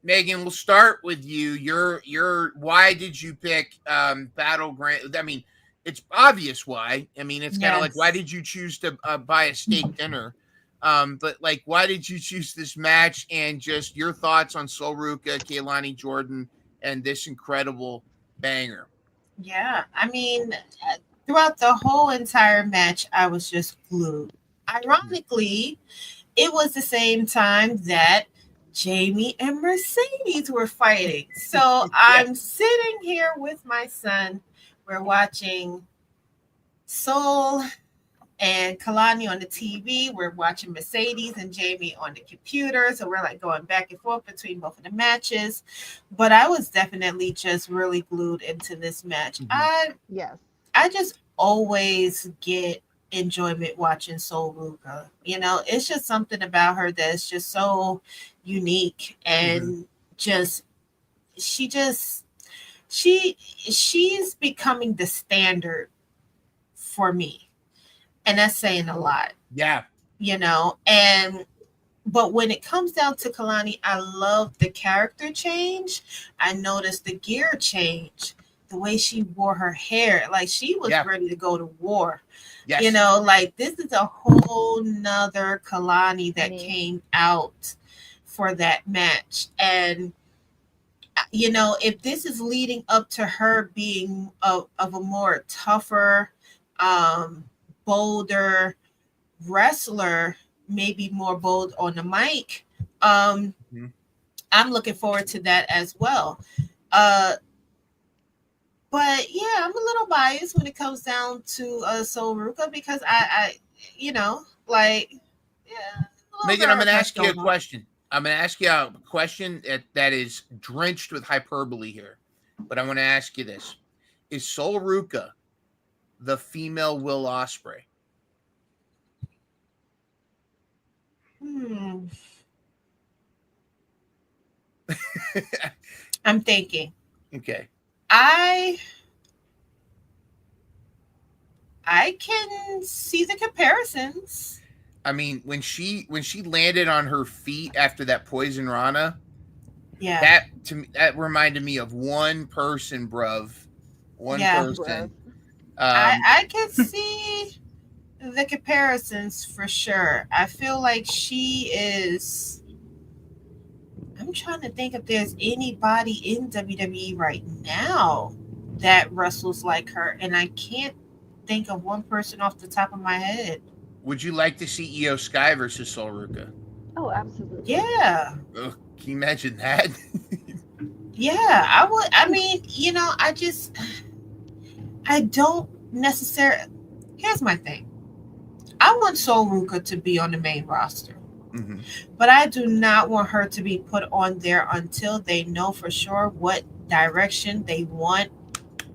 Megan, we'll start with you. Your why did you pick Battleground? I mean, it's obvious why. I mean, it's kind of like, why did you choose to buy a steak dinner? But like, why did you choose this match, and just your thoughts on Sol Ruca, Keilani Jordan, and this incredible banger? Yeah, I mean, throughout the whole entire match, I was just glued. Ironically, it was the same time that Jamie and Mercedes were fighting. So I'm sitting here with my son. We're watching Sol and Kalani on the TV. We're watching Mercedes and Jamie on the computer. So we're like going back and forth between both of the matches. But I was definitely just really glued into this match. I just always get enjoyment watching Sol Ruca. It's just something about her that's just so unique, and she's becoming the standard for me. And that's saying a lot. Yeah. But when it comes down to Kalani, I love the character change. I noticed the gear change, the way she wore her hair. Like, she was ready to go to war. Yes. Like, this is a whole nother Kalani that came out for that match. And, if this is leading up to her being of a more tougher, bolder wrestler, maybe more bold on the mic, I'm looking forward to that as well. But yeah, I'm a little biased when it comes down to Sol Ruca, because Megan, I'm going to ask you a question. I'm going to ask you a question that is drenched with hyperbole here, but I want to ask you this: is Sol Ruca the female Will Ospreay? I'm thinking. Okay. I can see the comparisons. I mean, when she landed on her feet after that Poison Rana, that reminded me of one person, bruv. One person. I can see the comparisons for sure. I feel like she is. I'm trying to think if there's anybody in WWE right now that wrestles like her, and I can't think of one person off the top of my head. Would you like to see Io Sky versus Sol Ruca? Oh, absolutely. Yeah. Ugh, can you imagine that? Yeah, I would. I mean, I don't necessarily. Here's my thing. I want Sol Ruka to be on the main roster. Mm-hmm. But I do not want her to be put on there until they know for sure what direction they want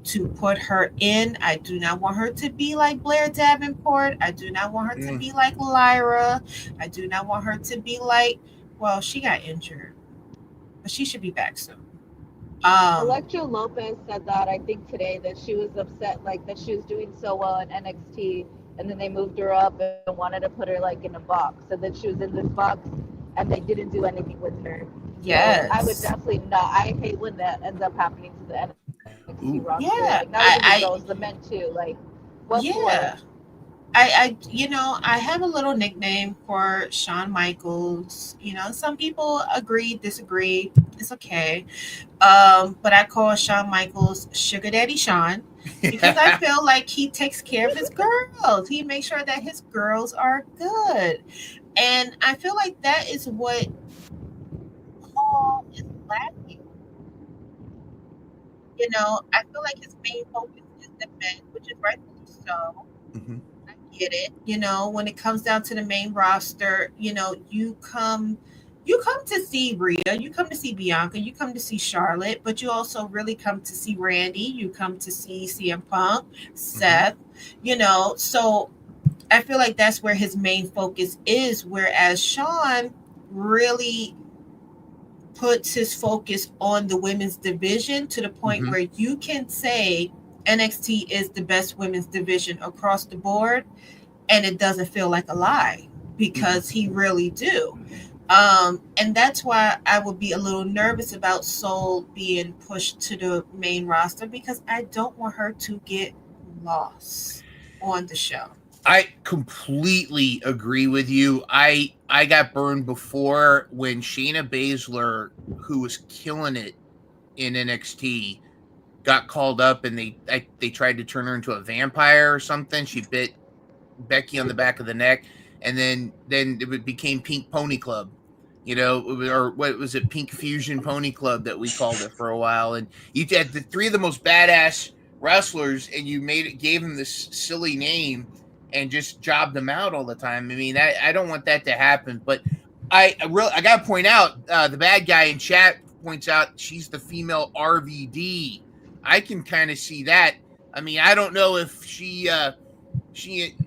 to put her in. I do not want her to be like Blair Davenport. I do not want her to be like Lyra. I do not want her to be like, well, she got injured, but she should be back soon. Electra Lopez said that, I think today, that she was upset, like that she was doing so well in NXT, and then they moved her up and wanted to put her like in a box, and then she was in this box, and they didn't do anything with her. Yes, so I would definitely not. I hate when that ends up happening to the NXT roster. Yeah, like, not even the girls, the men too. Like, what yeah. for? I have a little nickname for Shawn Michaels. Some people agree, disagree. It's okay. But I call Shawn Michaels Sugar Daddy Shawn because I feel like he takes care of his girls. He makes sure that his girls are good. And I feel like that is what Paul is lacking. I feel like his main focus is the men, which is rightfully so. Mm-hmm. I get it. When it comes down to the main roster, you come to see Rhea, you come to see Bianca, you come to see Charlotte, but you also really come to see Randy, you come to see CM Punk, Seth, so I feel like that's where his main focus is, whereas Shawn really puts his focus on the women's division to the point where you can say NXT is the best women's division across the board, and it doesn't feel like a lie because he really do. And that's why I would be a little nervous about Sol being pushed to the main roster, because I don't want her to get lost on the show. I completely agree with you. I got burned before when Shayna Baszler, who was killing it in NXT, got called up, and they tried to turn her into a vampire or something. She bit Becky on the back of the neck, and then it became Pink Pony Club, or what was it, Pink Fusion Pony Club that we called it for a while. And you had the three of the most badass wrestlers, and you gave them this silly name and just jobbed them out all the time. I mean, I don't want that to happen, but I got to point out, the bad guy in chat points out she's the female RVD. I can kind of see that. I mean, I don't know if she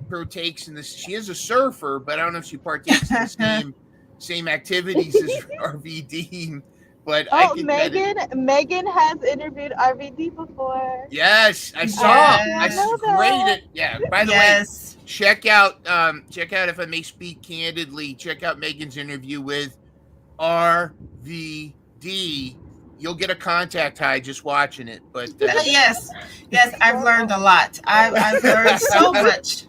partakes in this. She is a surfer, but I don't know if she partakes in the same activities as RVD. But Megan has interviewed RVD before. Yes, I saw. Yes. By the way, check out if I may speak candidly. Check out Megan's interview with RVD. You'll get a contact high just watching it. But yes, I've learned a lot. I've learned so much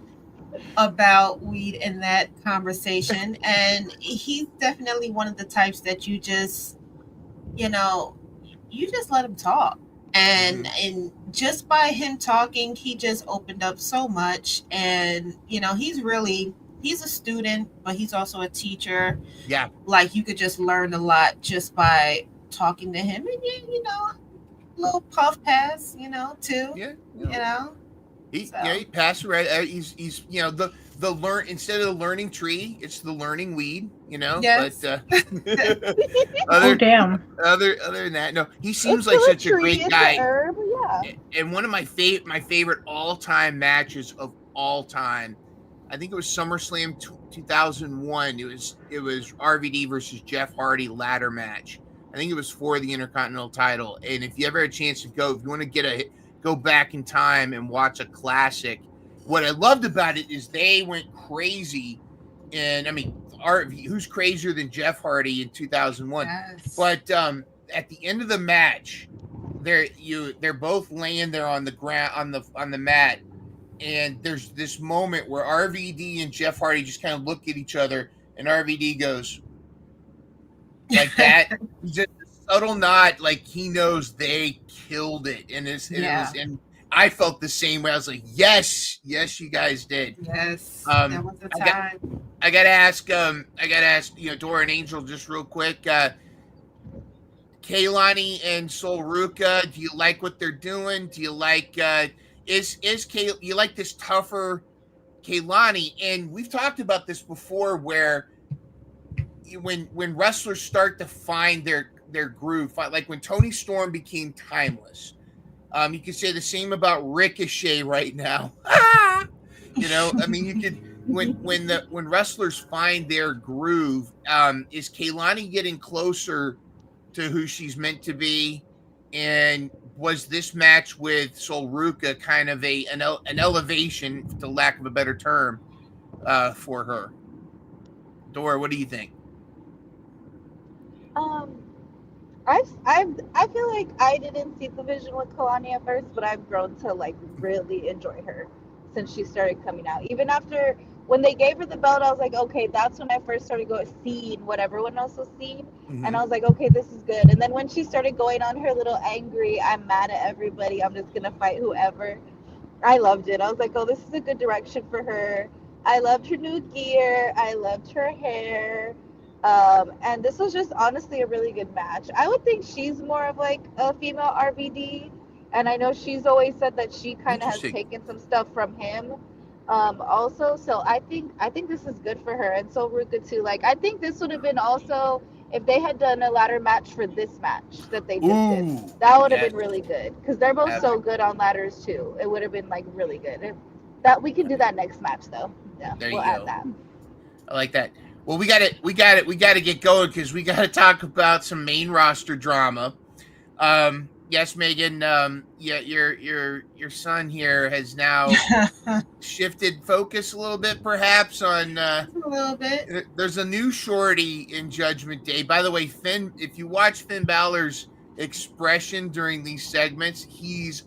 about Weed in that conversation, and he's definitely one of the types that you just let him talk, and just by him talking, he just opened up so much. And he's a student, but he's also a teacher. Yeah, like you could just learn a lot just by talking to him. And a little puff pass, too. He passed right. He's the learn, instead of the learning tree, it's the learning weed. Yes. But other than that, no, he seems like such a great guy. Herb, yeah. And one of my favorite all-time matches of all time, I think it was SummerSlam 2001. It was RVD versus Jeff Hardy ladder match. I think it was for the Intercontinental title. And if you ever had a chance to go, if you want to go back in time and watch a classic, what I loved about it is they went crazy. And I mean, who's crazier than Jeff Hardy in 2001? Yes. But at the end of the match, they're both laying there on the ground on the mat, and there's this moment where RVD and Jeff Hardy just kind of look at each other, and RVD goes like that. Just a subtle nod, like he knows they killed it, and and I felt the same way. I was like, yes, you guys did. Yes, that was the time. I gotta ask, Dora and Angel, just real quick. Kaylani and Sol Ruka, do you like what they're doing? Do you like you like this tougher Kaylani? And we've talked about this before, where when wrestlers start to find their groove, like when Tony Storm became timeless. You could say the same about Ricochet right now. You know, I mean, you could when wrestlers find their groove, is Kaylani getting closer to who she's meant to be? And was this match with Sol Ruka kind of an elevation, to lack of a better term, for her? Dora, what do you think? I feel like I didn't see the vision with Kalani at first, but I've grown to like really enjoy her since she started coming out. Even after when they gave her the belt, I was like, okay, that's when I first started seeing what everyone else was seeing, and I was like, okay, this is good. And then when she started going on her little angry, I'm mad at everybody, I'm just gonna fight whoever, I loved it. I was like, oh, this is a good direction for her. I loved her new gear. I loved her hair. And this was just honestly a really good match. I would think she's more of like a female RVD. And I know she's always said that she kind of has taken some stuff from him also. So I think this is good for her. And so Ruka too. Like, I think this would have been also, if they had done a ladder match for this match that they just did, that would have been really good, because they're both so good on ladders too. It would have been like really good. That we can do that next match though. Yeah, we'll add that. I like that. Well, we got to get going, because we got to talk about some main roster drama. Yes, Megan. Yeah, your son here has now shifted focus a little bit, perhaps on a little bit. There's a new shorty in Judgment Day. By the way, Finn, if you watch Finn Balor's expression during these segments, he's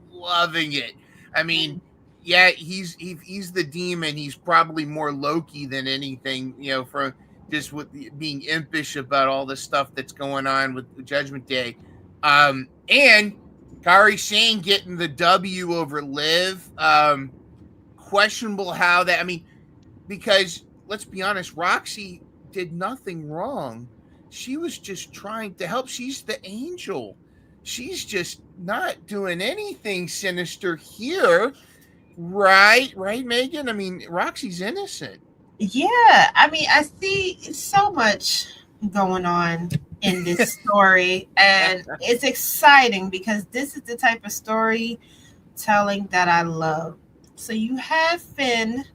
loving it. I mean, yeah, he's the demon. He's probably more Loki than anything, you know, from just with being impish about all the stuff that's going on with Judgment Day. And Kairi Sane getting the W over Liv. Questionable how that, I mean, because let's be honest, Roxy did nothing wrong. She was just trying to help. She's the angel. She's just not doing anything sinister here. Right, Megan? I mean, Roxy's innocent. Yeah, I mean, I see so much going on in this story, and it's exciting because this is the type of storytelling that I love. So you have Finn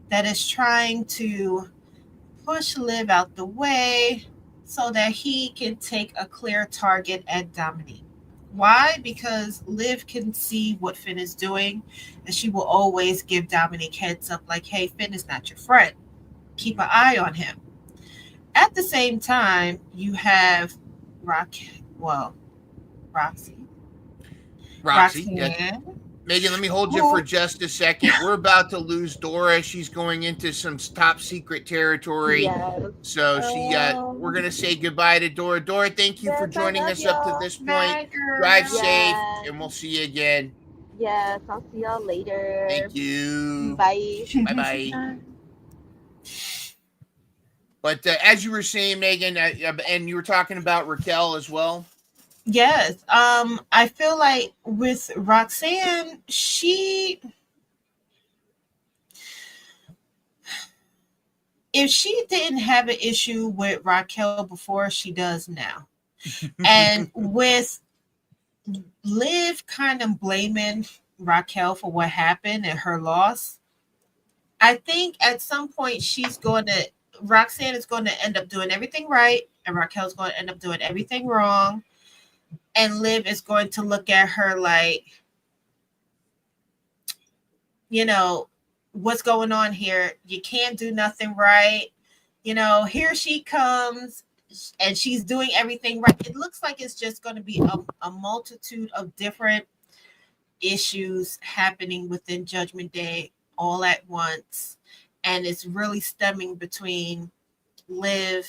that is trying to push Liv out the way so that he can take a clear target at Dominique. Why? Because Liv can see what Finn is doing, and she will always give Dominique heads up like, hey, Finn is not your friend. Keep an eye on him. At the same time, you have Roxy. Yeah. Megan, let me hold you for just a second. We're about to lose Dora. She's going into some top secret territory. Yes. So we're going to say goodbye to Dora. Dora, thank you for joining us up to this point. Drive safe, and we'll see you again. Yes, I'll see y'all later. Thank you. Bye. Bye-bye. But as you were saying, Megan, and you were talking about Raquel as well. Yes. I feel like with Roxanne, if she didn't have an issue with Raquel before, she does now. And with Liv kind of blaming Raquel for what happened and her loss, I think at some point Roxanne is going to end up doing everything right, and Raquel's going to end up doing everything wrong. And Liv is going to look at her like, you know, what's going on here? You can't do nothing right. You know, here she comes and she's doing everything right. It looks like it's just going to be a multitude of different issues happening within Judgment Day all at once. And it's really stemming between Liv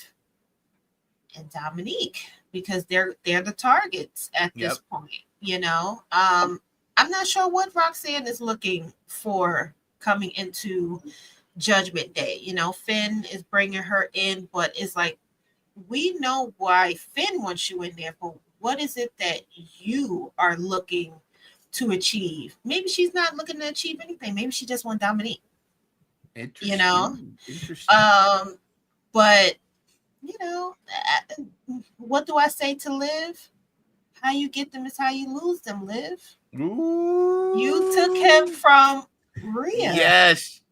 and Dominique, because they're the targets at this point, you know. I'm not sure what Roxanne is looking for coming into Judgment Day. You know, Finn is bringing her in, but it's like, we know why Finn wants you in there, but What is it that you are looking to achieve? Maybe she's not looking to achieve anything. Maybe she just wants Dominique. Interesting. You know? Interesting. But you know, what do I say to Liv? How you get them is how you lose them, Liv. Ooh. You took him from Rhea. Yes.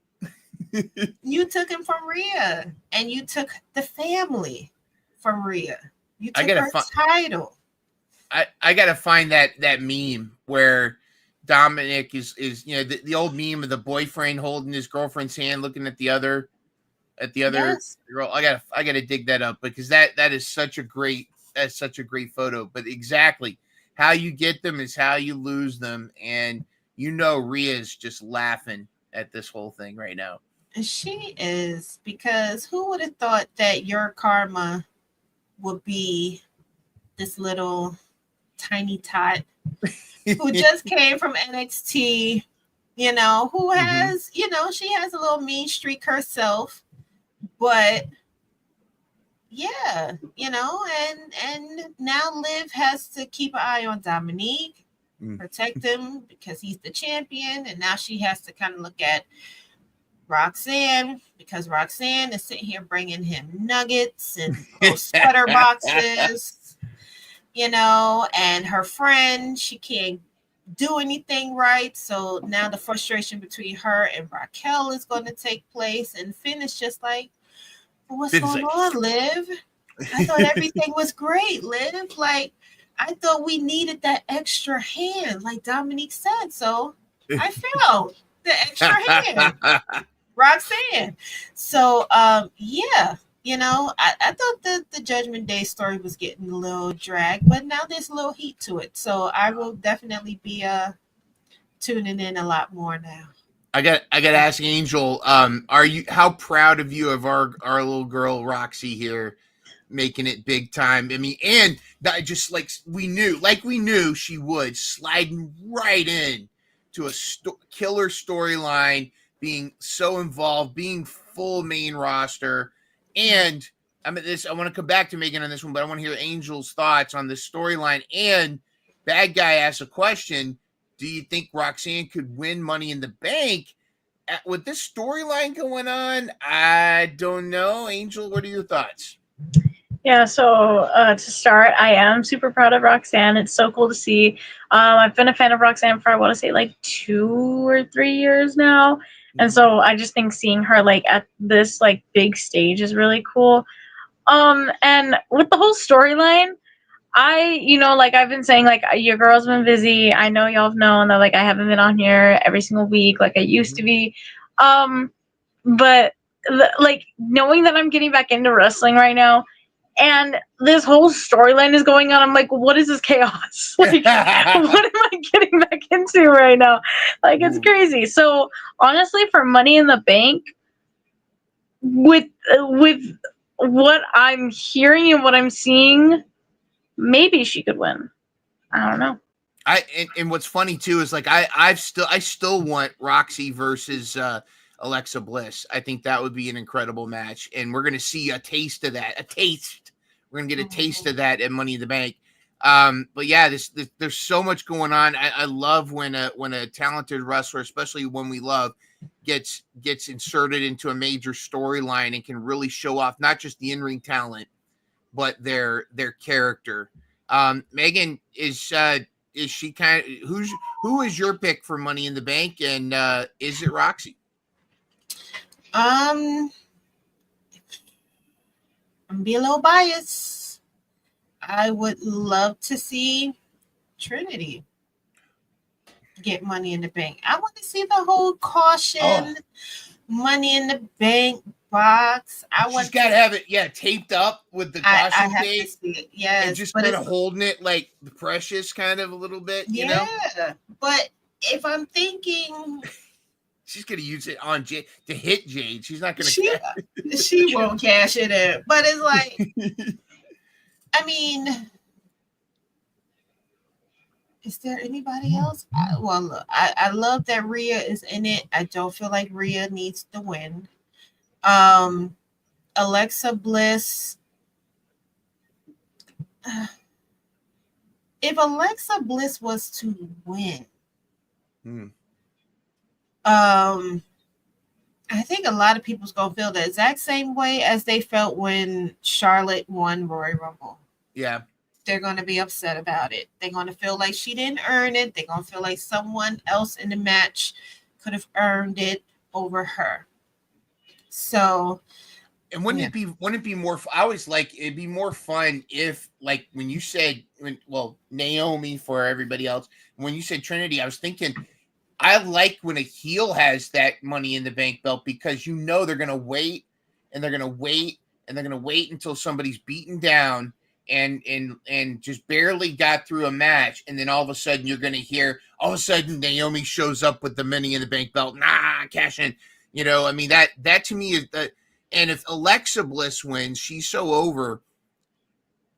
You took him from Rhea, and you took the family from Rhea. You took her title. I gotta find that meme where Dominic is the old meme of the boyfriend holding his girlfriend's hand, looking at the other Yes. girl. I gotta dig that up because that is such a great photo. But exactly how you get them is how you lose them, and Rhea's just laughing at this whole thing right now. She is, because who would have thought that your karma would be this little tiny tot who just came from NXT, who has, she has a little mean streak herself, but yeah, and now Liv has to keep an eye on Dominique, protect him because he's the champion, and now she has to kind of look at Roxanne, because Roxanne is sitting here bringing him nuggets and little sweater boxes, and her friend, she can't do anything right. So now the frustration between her and Raquel is going to take place. And Finn is just like, what's going on, Liv? I thought everything was great, Liv. Like, I thought we needed that extra hand, like Dominique said. So I felt the extra hand. Roxanne. So yeah, I thought the Judgment Day story was getting a little dragged, but now there's a little heat to it. So I will definitely be tuning in a lot more now. I got to ask Angel, how proud of you of our little girl Roxy here making it big time? I mean, and that just like we knew she would, sliding right in to a killer storyline, being so involved, being full main roster. And I want to come back to Megan on this one, but I want to hear Angel's thoughts on this storyline. And Bad Guy asks a question: do you think Roxanne could win Money in the Bank with this storyline going on? I don't know. Angel, what are your thoughts? Yeah, so to start, I am super proud of Roxanne. It's so cool to see. I've been a fan of Roxanne for, I want to say, like 2 or 3 years now. And so I just think seeing her like at this like big stage is really cool. And with the whole storyline, like I've been saying, like your girl's been busy. I know y'all have known that like I haven't been on here every single week like I used to be. But like knowing that I'm getting back into wrestling right now, and this whole storyline is going on, I'm like, what is this chaos? Like, what am I getting back into right now? Like, it's crazy. So honestly, for Money in the Bank, with what I'm hearing and what I'm seeing, maybe she could win. I don't know. And what's funny too is like I still want Roxy versus Alexa Bliss. I think that would be an incredible match, and we're gonna see a taste of that. We're gonna get a taste of that at Money in the Bank. But yeah, there's so much going on. I love when a talented wrestler, especially one we love, gets inserted into a major storyline and can really show off not just the in-ring talent, but their character. Megan, is she kind of who is your pick for Money in the Bank, and is it Roxy? I'm be a little biased. I would love to see Trinity get Money in the Bank. I want to see the whole caution Money in the Bank box. She's got to have it, taped up with the caution tape. Yes, and just kind of holding it like the Precious, kind of a little bit. You know? But if I'm thinking, she's gonna use it on Jade to hit Jade. She's not gonna. She won't cash it in. But it's like, I mean, is there anybody else? Look, I love that Rhea is in it. I don't feel like Rhea needs to win. Alexa Bliss. if Alexa Bliss was to win, I think a lot of people's gonna feel the exact same way as they felt when Charlotte won Royal Rumble. Yeah. They're gonna be upset about it. They're gonna feel like she didn't earn it. They're gonna feel like someone else in the match could have earned it over her. So, and wouldn't it be more? I always like it'd be more fun if, like, when you said, Naomi for everybody else. When you said Trinity, I was thinking, I like when a heel has that Money in the Bank belt, because they're gonna wait and they're gonna wait and they're gonna wait until somebody's beaten down and just barely got through a match, and then all of a sudden you're gonna hear, all of a sudden Naomi shows up with the Money in the Bank belt. Cash in. I mean, that to me is the. And if Alexa Bliss wins, she's so over.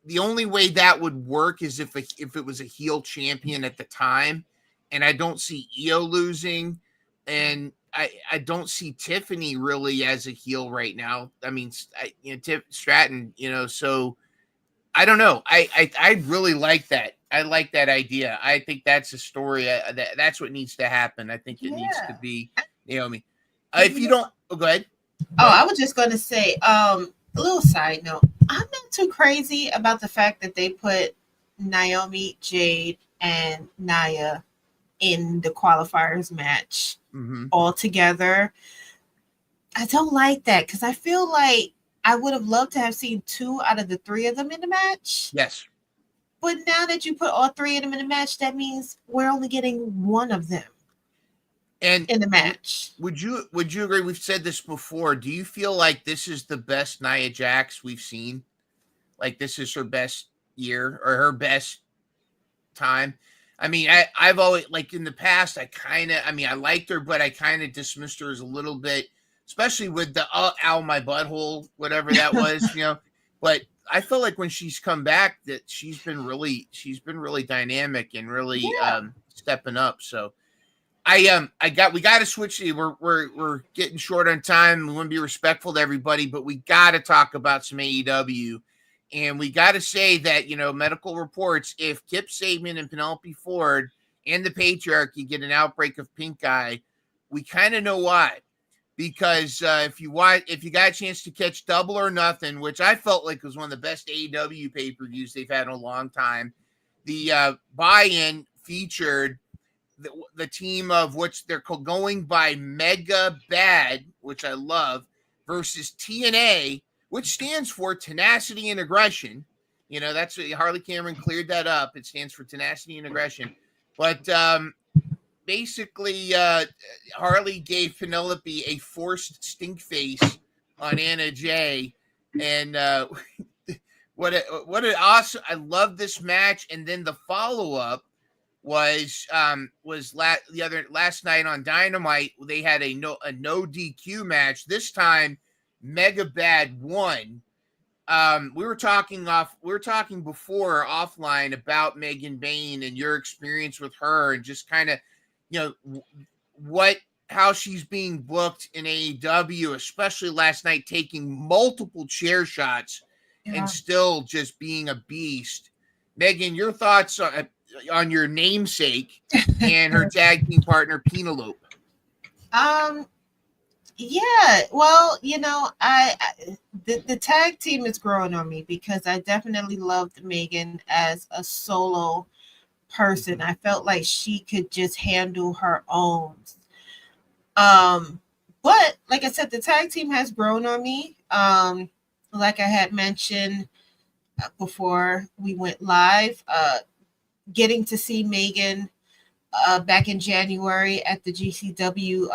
The only way that would work is if it was a heel champion at the time. And I don't see Io losing. And I don't see Tiffany really as a heel right now. I mean, Stratton, so I don't know. I really like that. I like that idea. I think that's a story. That's what needs to happen. I think it needs to be Naomi. If you don't, go ahead. I was just going to say, a little side note. I'm not too crazy about the fact that they put Naomi, Jade, and Nia in the qualifiers match all together. I don't like that, because I feel like I would have loved to have seen 2 out of the 3 of them in the match. Yes. But now that you put all 3 of them in the match, that means we're only getting 1 of them. And in the match. Would you agree? We've said this before. Do you feel like this is the best Nia Jax we've seen? Like, this is her best year or her best time? I mean, I've always, like, in the past, I liked her, but I kind of dismissed her as a little bit, especially with the ow my butthole, whatever that was, But I feel like when she's come back, that she's been really dynamic and really stepping up. So we got to switch. We're getting short on time. We want to be respectful to everybody, but we got to talk about some AEW, and we got to say that, medical reports, if Kip Sabian and Penelope Ford and the Patriarchy get an outbreak of pink eye, we kind of know why. Because if you got a chance to catch Double or Nothing, which I felt like was one of the best AEW pay-per-views they've had in a long time, the buy-in featured the team of which they're going by Mega Bad, which I love, versus TNA, which stands for Tenacity and Aggression. That's what Harley Cameron cleared that up. It stands for Tenacity and Aggression. But basically, Harley gave Penelope a forced stink face on Anna Jay, and what an awesome! I love this match. And then the follow-up was last night on Dynamite. They had a no DQ match. This time, Mega Bad won. We were talking before offline about Megan Bayne and your experience with her, and just kind of, how she's being booked in AEW, especially last night, taking multiple chair shots and still just being a beast. Megan, your thoughts on your namesake and her tag team partner Penelope? Yeah, well, the tag team is growing on me, because I definitely loved Megan as a solo person. I felt like she could just handle her own. But like I said, the tag team has grown on me. Like I had mentioned before we went live, getting to see Megan back in January at the GCW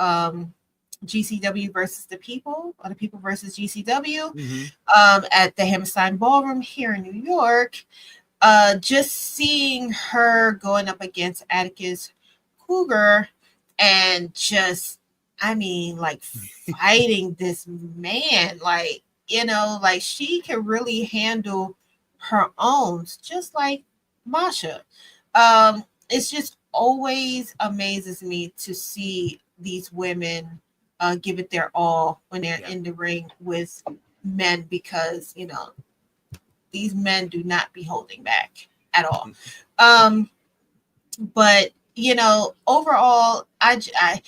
versus the People, or the People versus GCW, at the Hammerstein Ballroom here in New York. Just seeing her going up against Atticus Cougar and just, fighting this man, she can really handle her own, just like Masha. It's just always amazes me to see these women give it their all when they're in the ring with men, because these men do not be holding back. at all. But overall, I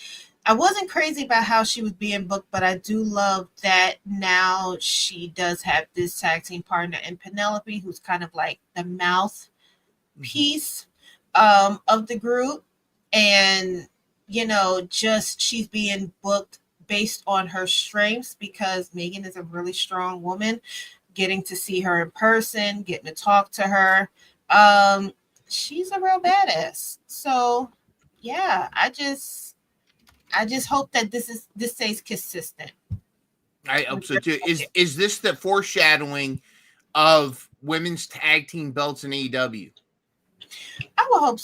wasn't crazy about how she was being booked, but I do love that now she does have this tag team partner in Penelope, who's kind of like the mouthpiece of the group. And, just she's being booked based on her strengths because Megan is a really strong woman. Getting to see her in person, getting to talk to her. She's a real badass. So, yeah, I just hope that this stays consistent. I hope so too. Is this the foreshadowing of women's tag team belts in AEW? I will hope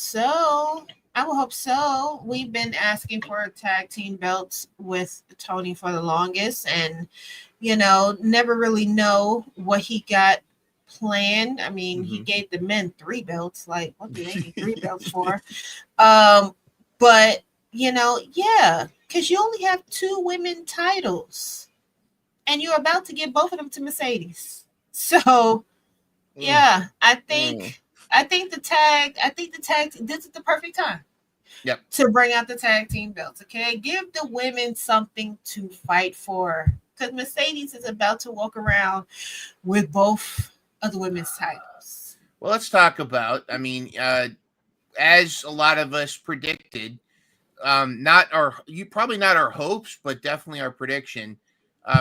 so. We've been asking for tag team belts with Tony for the longest, and never really know what he got planned. I mean, he gave the men 3 belts. Like, what do they need 3 belts for? But yeah, because you only have 2 women titles, and you're about to give both of them to Mercedes. So, yeah, I think the tag. This is the perfect time. Yep. To bring out the tag team belts. Okay, give the women something to fight for, because Mercedes is about to walk around with both of the women's titles. Well, let's talk about. I mean, as a lot of us predicted, probably not our hopes, but definitely our prediction.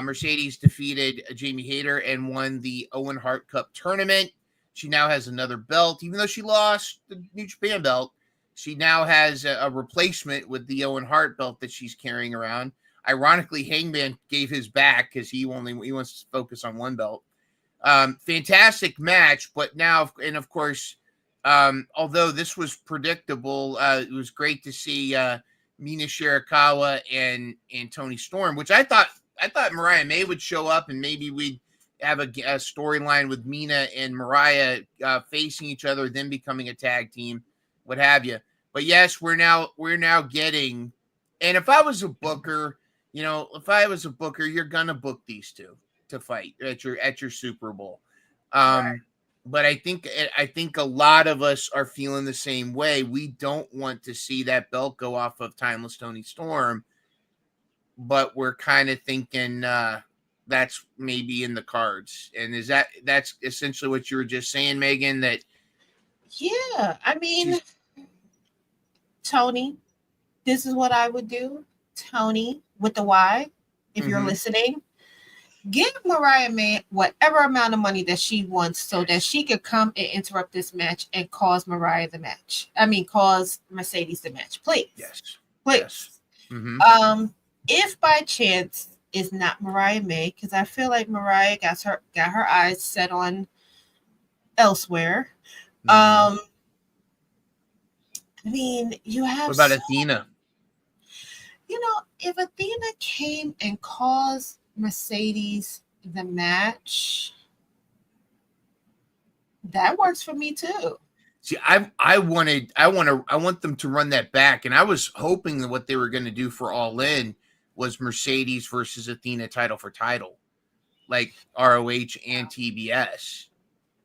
Mercedes defeated Jamie Hayter and won the Owen Hart Cup tournament. She now has another belt, even though she lost the New Japan belt. She now has a replacement with the Owen Hart belt that she's carrying around. Ironically, Hangman gave his back because he wants to focus on one belt. Fantastic match, but now, and of course, although this was predictable, it was great to see Mina Shirakawa and Toni Storm, which I thought Mariah May would show up and maybe we'd have a storyline with Mina and Mariah facing each other, then becoming a tag team, what have you. But yes, we're now getting. And if I was a booker, you're gonna book these two to fight at your Super Bowl. Right. But I think a lot of us are feeling the same way. We don't want to see that belt go off of Timeless Toni Storm, but we're kind of thinking that's maybe in the cards. And that's essentially what you were just saying, Megan? That yeah, I mean, Tony, this is what I would do. Tony with the Y, if you're listening, give Mariah May whatever amount of money that she wants so that she could come and interrupt this match and cause Mariah the match. I mean, cause Mercedes the match, please. Yes. Please. Yes. Mm-hmm. If by chance it's not Mariah May, because I feel like Mariah got her eyes set on elsewhere. I mean, you have. What about Athena? If Athena came and caused Mercedes the match, that works for me too. See, I want them to run that back, and I was hoping that what they were going to do for All In was Mercedes versus Athena title for title, like ROH and TBS.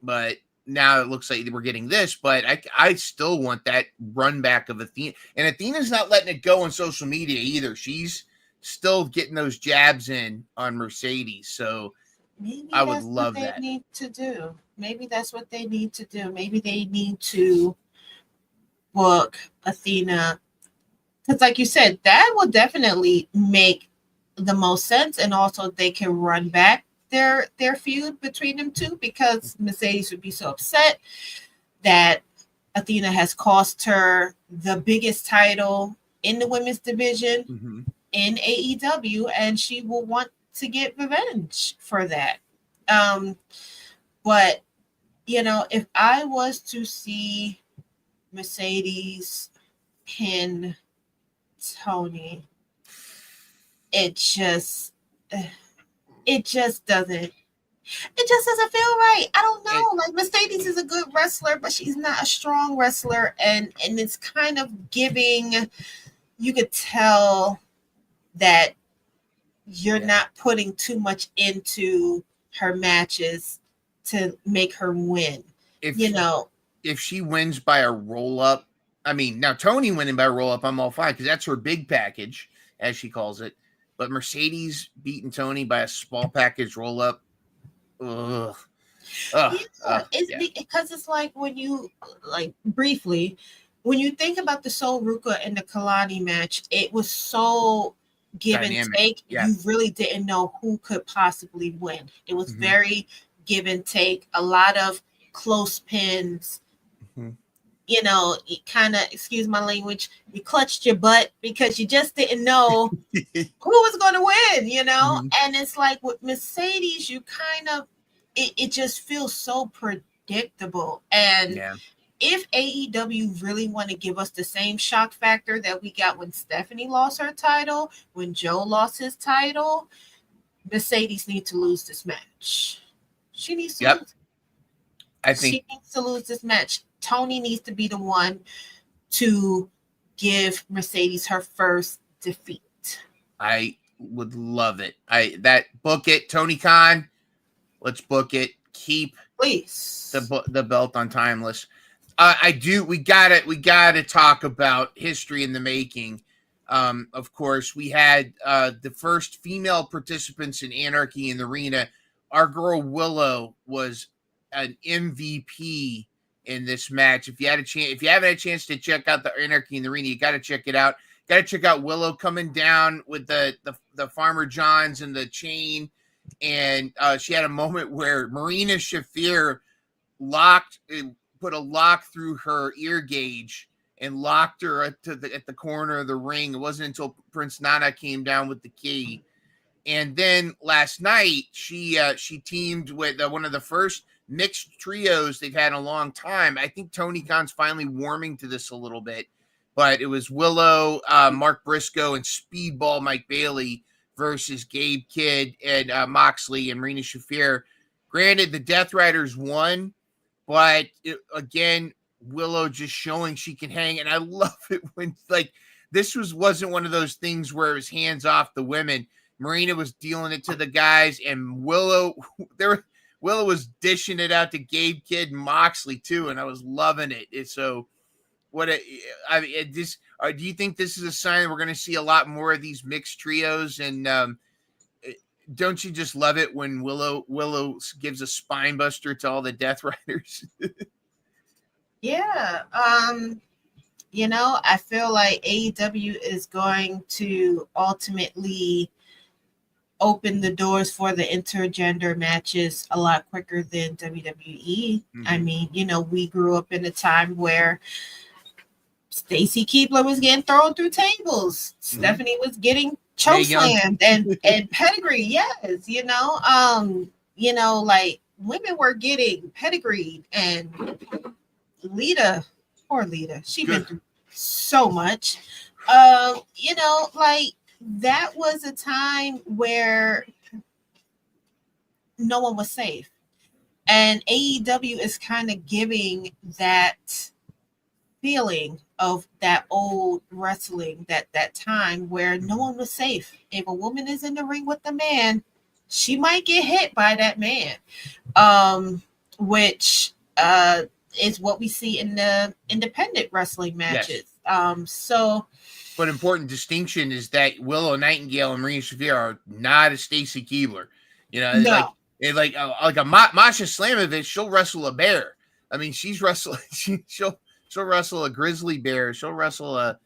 But now it looks like we're getting this, but I still want that run back of Athena. And Athena's not letting it go on social media either. She's still getting those jabs in on Mercedes. So maybe I would love that. Need to do. Maybe that's what they need to do. Maybe they need to book Athena. Because like you said, that will definitely make the most sense. And also they can run back their feud between them two, because Mercedes would be so upset that Athena has cost her the biggest title in the women's division in AEW, and she will want to get revenge for that. But if I was to see Mercedes pin Tony, it just doesn't feel right. I don't know. Like, Mercedes is a good wrestler, but she's not a strong wrestler, and it's kind of giving. You could tell that you're not putting too much into her matches to make her win. if she wins by a roll up, I mean, now Tony winning by a roll up, I'm all fine because that's her big package, as she calls it. But Mercedes beating Tony by a small package roll up, ugh. Because it's like when you briefly, when you think about the Sol Ruka and the Kalani match, it was so give and take. Yeah. You really didn't know who could possibly win. It was very give and take, a lot of close pins. You know, it kind of, excuse my language, you clutched your butt because you just didn't know who was going to win, you know? And it's like with Mercedes, you kind of, it just feels so predictable. And if AEW really want to give us the same shock factor that we got when Stephanie lost her title, when Joe lost his title, Mercedes needs to lose this match. She needs to lose. She needs to lose this match. Tony needs to be the one to give Mercedes her first defeat. I would love it. Book it, Tony Khan. Let's book it. Keep please the belt on Timeless. We gotta talk about history in the making. Of course, we had the first female participants in Anarchy in the Arena. Our girl Willow was an MVP in this match. If you haven't had a chance to check out the Anarchy in the Arena, you got to check it out. Got to check out Willow coming down with the Farmer Johns and the chain, and she had a moment where Marina Shafir put a lock through her ear gauge and locked her at the corner of the ring. It wasn't until Prince Nana came down with the key. And then last night, she teamed with one of the first mixed trios they've had in a long time. I think Tony Khan's finally warming to this a little bit, but it was Willow, Mark Briscoe, and Speedball Mike Bailey versus Gabe Kidd and Moxley and Marina Shafir. Granted, the Death Riders won, but again, Willow just showing she can hang, and I love it when this wasn't one of those things where it was hands off the women. Marina was dealing it to the guys, and Willow was dishing it out to Gabe Kidd and Moxley too, and I was loving it. Do you think this is a sign that we're going to see a lot more of these mixed trios? And don't you just love it when Willow gives a spine buster to all the Death Riders? Yeah. You know, I feel like AEW is going to ultimately open the doors for the intergender matches a lot quicker than WWE. I mean, you know, we grew up in a time where Stacy Keibler was getting thrown through tables. Stephanie was getting chokeslammed and pedigree. Yes, you know, like women were getting pedigreed, and poor Lita, she been through so much. You know, like that was a time where no one was safe. And AEW is kind of giving that feeling of that old wrestling, that time where no one was safe. If a woman is in the ring with a man, she might get hit by that man, which is what we see in the independent wrestling matches. Yes. But important distinction is that Willow Nightingale and Marina Shafir are not a Stacy Keibler. You know, like a Masha Slamovich, she'll wrestle a bear. I mean, she'll wrestle a grizzly bear. She'll wrestle a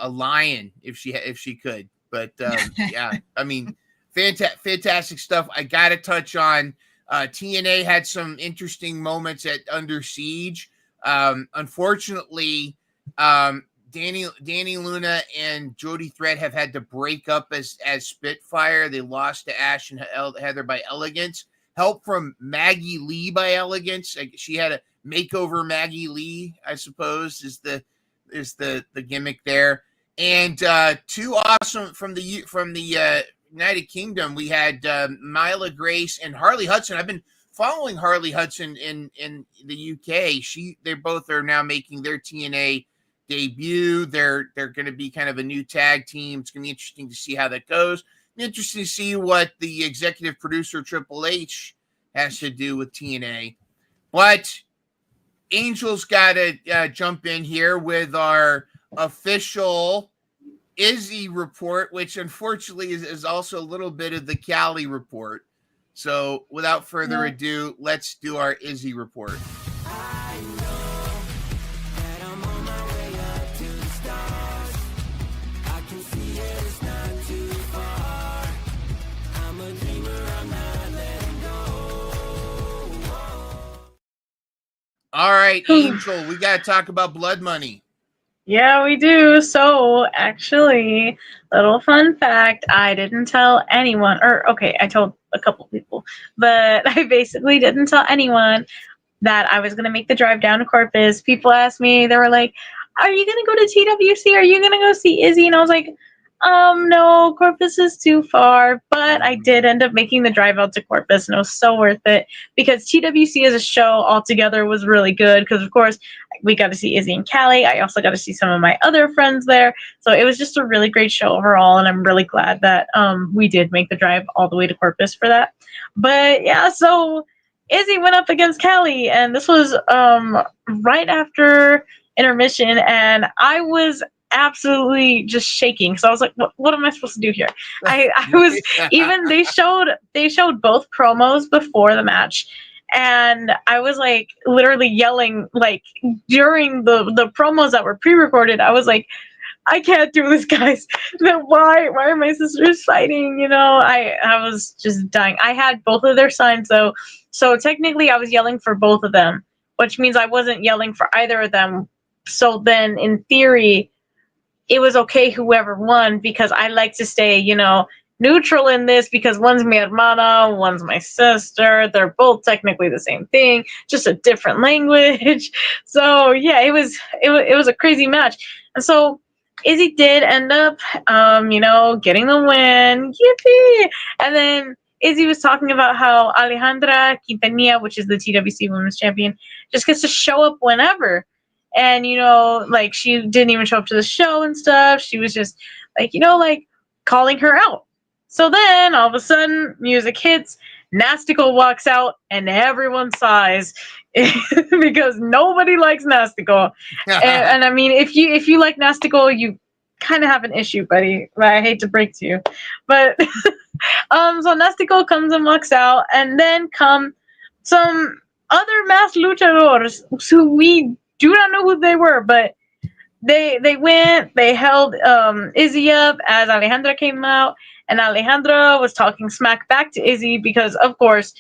lion if she could. But yeah, I mean, fantastic stuff. I got to touch on TNA had some interesting moments at Under Siege. Unfortunately, Danny Luna and Jody Thread have had to break up as Spitfire. They lost to Ash and Heather by Elegance. Help from Maggie Lee by Elegance. She had a makeover Maggie Lee, I suppose, is the gimmick there. And two awesome from the United Kingdom. We had Myla Grace and Harley Hudson. I've been following Harley Hudson in the UK. They both are now making their TNA debut. They're going to be kind of a new tag team. It's going to be interesting to see how that goes. Interesting to see what the executive producer Triple H has to do with TNA. But Angel's got to jump in here with our official Izzy report, which unfortunately is also a little bit of the Cali report. So without further ado, let's do our Izzy report. All right, Angel, we got to talk about blood money. Yeah, we do. So, actually, little fun fact, I didn't tell anyone, or okay, I told a couple people, but I basically didn't tell anyone that I was going to make the drive down to Corpus. People asked me, they were like, are you going to go to TWC? Are you going to go see Izzy? And I was like, no, Corpus is too far, but I did end up making the drive out to Corpus, and it was so worth it because TWC as a show altogether was really good because, of course, we got to see Izzy and Callie. I also got to see some of my other friends there, so it was just a really great show overall, and I'm really glad that we did make the drive all the way to Corpus for that. But yeah, so Izzy went up against Callie, and this was right after intermission, and I was absolutely just shaking. So I was like, what am I supposed to do here? I was even they showed both promos before the match, and I was like literally yelling like during the promos that were pre-recorded. I was like, I can't do this, guys. Why are my sisters fighting? You know, I was just dying. I had both of their signs though, so technically I was yelling for both of them, which means I wasn't yelling for either of them. So then in theory it was okay whoever won because I like to stay, you know, neutral in this because one's mi hermana, one's my sister. They're both technically the same thing, just a different language. So yeah, it was a crazy match. And so Izzy did end up, you know, getting the win. Yippee! And then Izzy was talking about how Alejandra Quintanilla, which is the TWC Women's Champion, just gets to show up whenever. And, you know, like, she didn't even show up to the show and stuff. She was just, like, you know, like, calling her out. So then, all of a sudden, music hits, Nastical walks out, and everyone sighs because nobody likes Nastical. And I mean, if you like Nastical, you kind of have an issue, buddy. I hate to break to you. But, so Nastical comes and walks out, and then come some other masked luchadores who we do not know who they were, but they held Izzy up as Alejandra came out, and Alejandra was talking smack back to Izzy because, of course,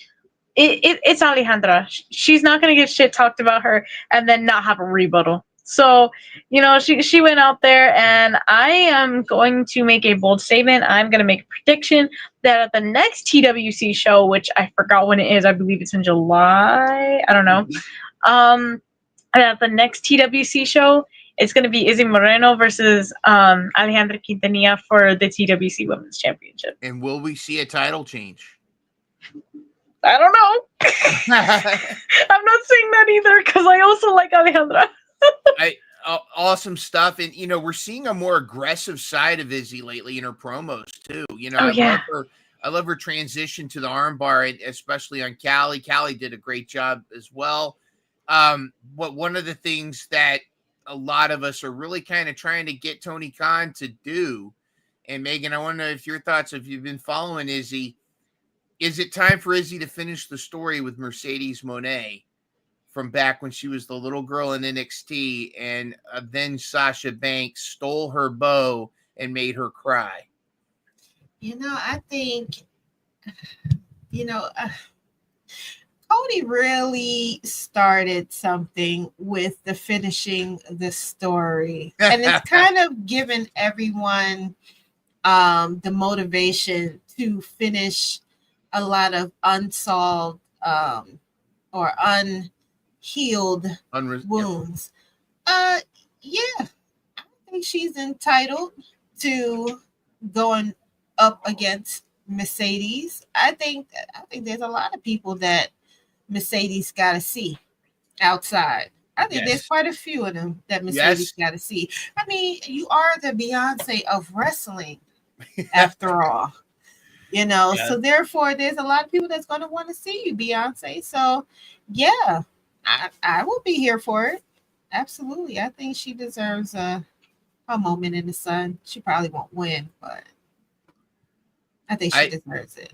it's Alejandra. She's not going to get shit talked about her and then not have a rebuttal. So, you know, she went out there, and I am going to make a bold statement. I'm going to make a prediction that at the next TWC show, which I forgot when it is, I believe it's in July. I don't know. At the next TWC show, it's going to be Izzy Moreno versus Alejandra Quintanilla for the TWC Women's Championship. And will we see a title change? I don't know. I'm not saying that either because I also like Alejandra. Awesome stuff. And, you know, we're seeing a more aggressive side of Izzy lately in her promos, too. You know, I love her transition to the armbar, especially on Callie. Callie did a great job as well. But one of the things that a lot of us are really kind of trying to get Tony Khan to do, and Megan, I want to know if your thoughts, if you've been following Izzy, is it time for Izzy to finish the story with Mercedes Moné from back when she was the little girl in NXT, and then Sasha Banks stole her bow and made her cry? You know, I think, you know, Cody really started something with the finishing the story. And it's kind of given everyone the motivation to finish a lot of unsolved or unhealed wounds. Yeah, I think she's entitled to going up against Mercedes. I think there's a lot of people that Mercedes got to see outside. I think there's quite a few of them that Mercedes got to see. I mean, you are the Beyonce of wrestling, after all. You know, so therefore, there's a lot of people that's going to want to see you, Beyonce. So, yeah, I will be here for it. Absolutely. I think she deserves a moment in the sun. She probably won't win, but I think she deserves it.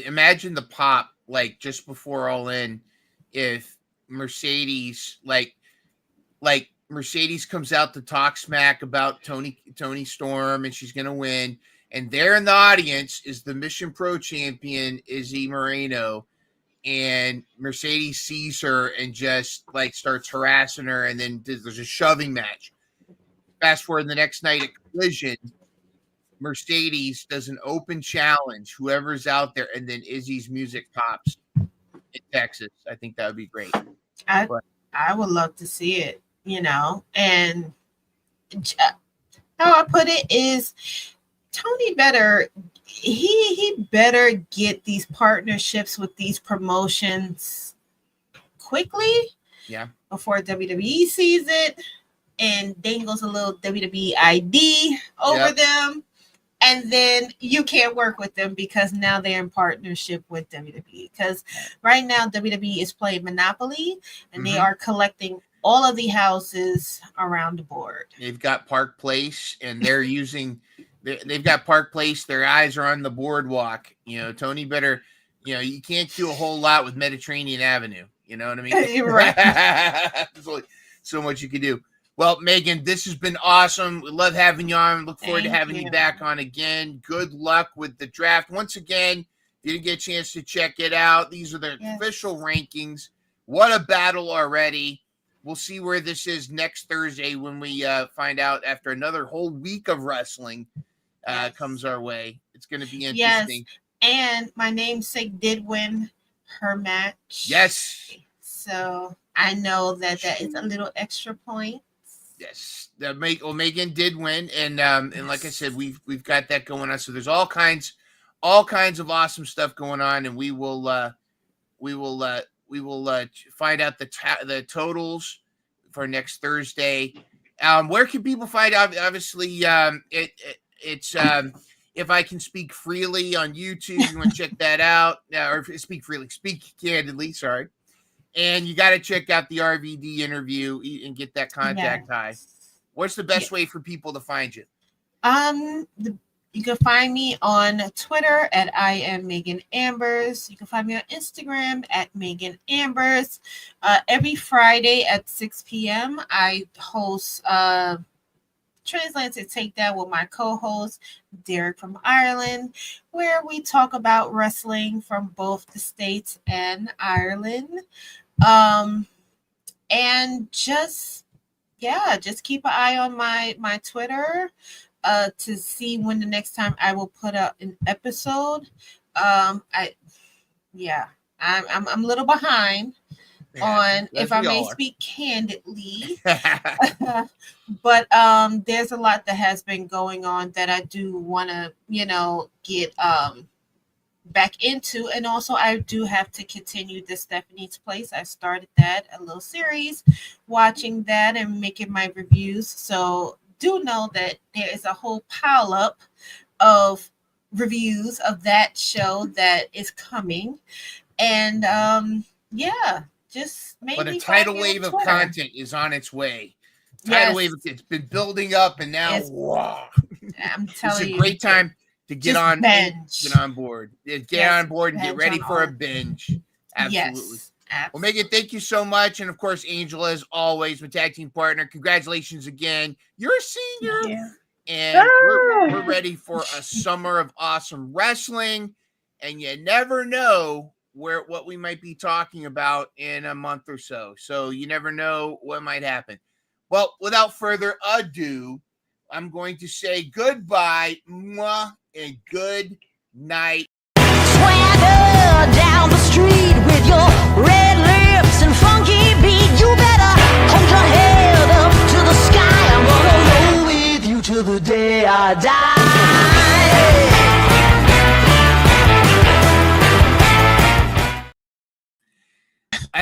Imagine the pop, like, just before All In, if Mercedes, like Mercedes comes out to talk smack about Toni Storm, and she's going to win. And there in the audience is the Mission Pro champion, Izzy Moreno. And Mercedes sees her and just, like, starts harassing her. And then there's a shoving match. Fast forward the next night at Collision, Mercedes does an open challenge, whoever's out there, and then Izzy's music pops in Texas. I think that would be great. I would love to see it, and how I put it is Tony better get these partnerships with these promotions quickly, before WWE sees it and dangles a little WWE ID over them. And then you can't work with them because now they're in partnership with WWE. Because right now WWE is playing Monopoly, and they are collecting all of the houses around the board. They've got Park Place, and they're using. They've got Park Place. Their eyes are on the boardwalk. Tony better. You can't do a whole lot with Mediterranean Avenue. You know what I mean? You're right. There's only so much you can do. Well, Megan, this has been awesome. We love having you on. Look forward to having you back on again. Good luck with the draft. Once again, if you didn't get a chance to check it out, these are the official rankings. What a battle already. We'll see where this is next Thursday when we find out after another whole week of wrestling comes our way. It's going to be interesting. Yes, and my namesake did win her match. Yes. So I know that is a little extra point. Yes, Megan did win, and like I said, we've got that going on. So there's all kinds of awesome stuff going on, and we will find out the totals for next Thursday. Where can people find out? Obviously, it's If I Can Speak Freely on YouTube. You want to check that out, or Speak Candidly. Sorry. And you got to check out the RVD interview and get that contact high. What's the best way for people to find you? You can find me on Twitter at I am Megan Ambers. You can find me on Instagram at Megan Ambers. Every Friday at 6 p.m. I host Transatlantic Takedown with my co-host Derek from Ireland, where we talk about wrestling from both the States and Ireland. And just keep an eye on my Twitter to see when the next time I will put out an episode. I'm a little behind on if I may speak candidly. But there's a lot that has been going on that I do want to, get back into, and also I do have to continue the Stephanie's Place. I started that, a little series, watching that and making my reviews. So do know that there is a whole pile up of reviews of that show that is coming, and just maybe. But a tidal wave of content is on its way. Tidal wave, it's been building up, and now I'm telling you, it's a great time to get on board. Get on board and get ready for a binge. Absolutely. Yes. Well, Megan, thank you so much. And of course, Angela, as always, my tag team partner. Congratulations again. You're a senior. Yeah. And we're ready for a summer of awesome wrestling. And you never know what we might be talking about in a month or so. So you never know what might happen. Well, without further ado, I'm going to say goodbye, mwah, and good night. Swagger down the street.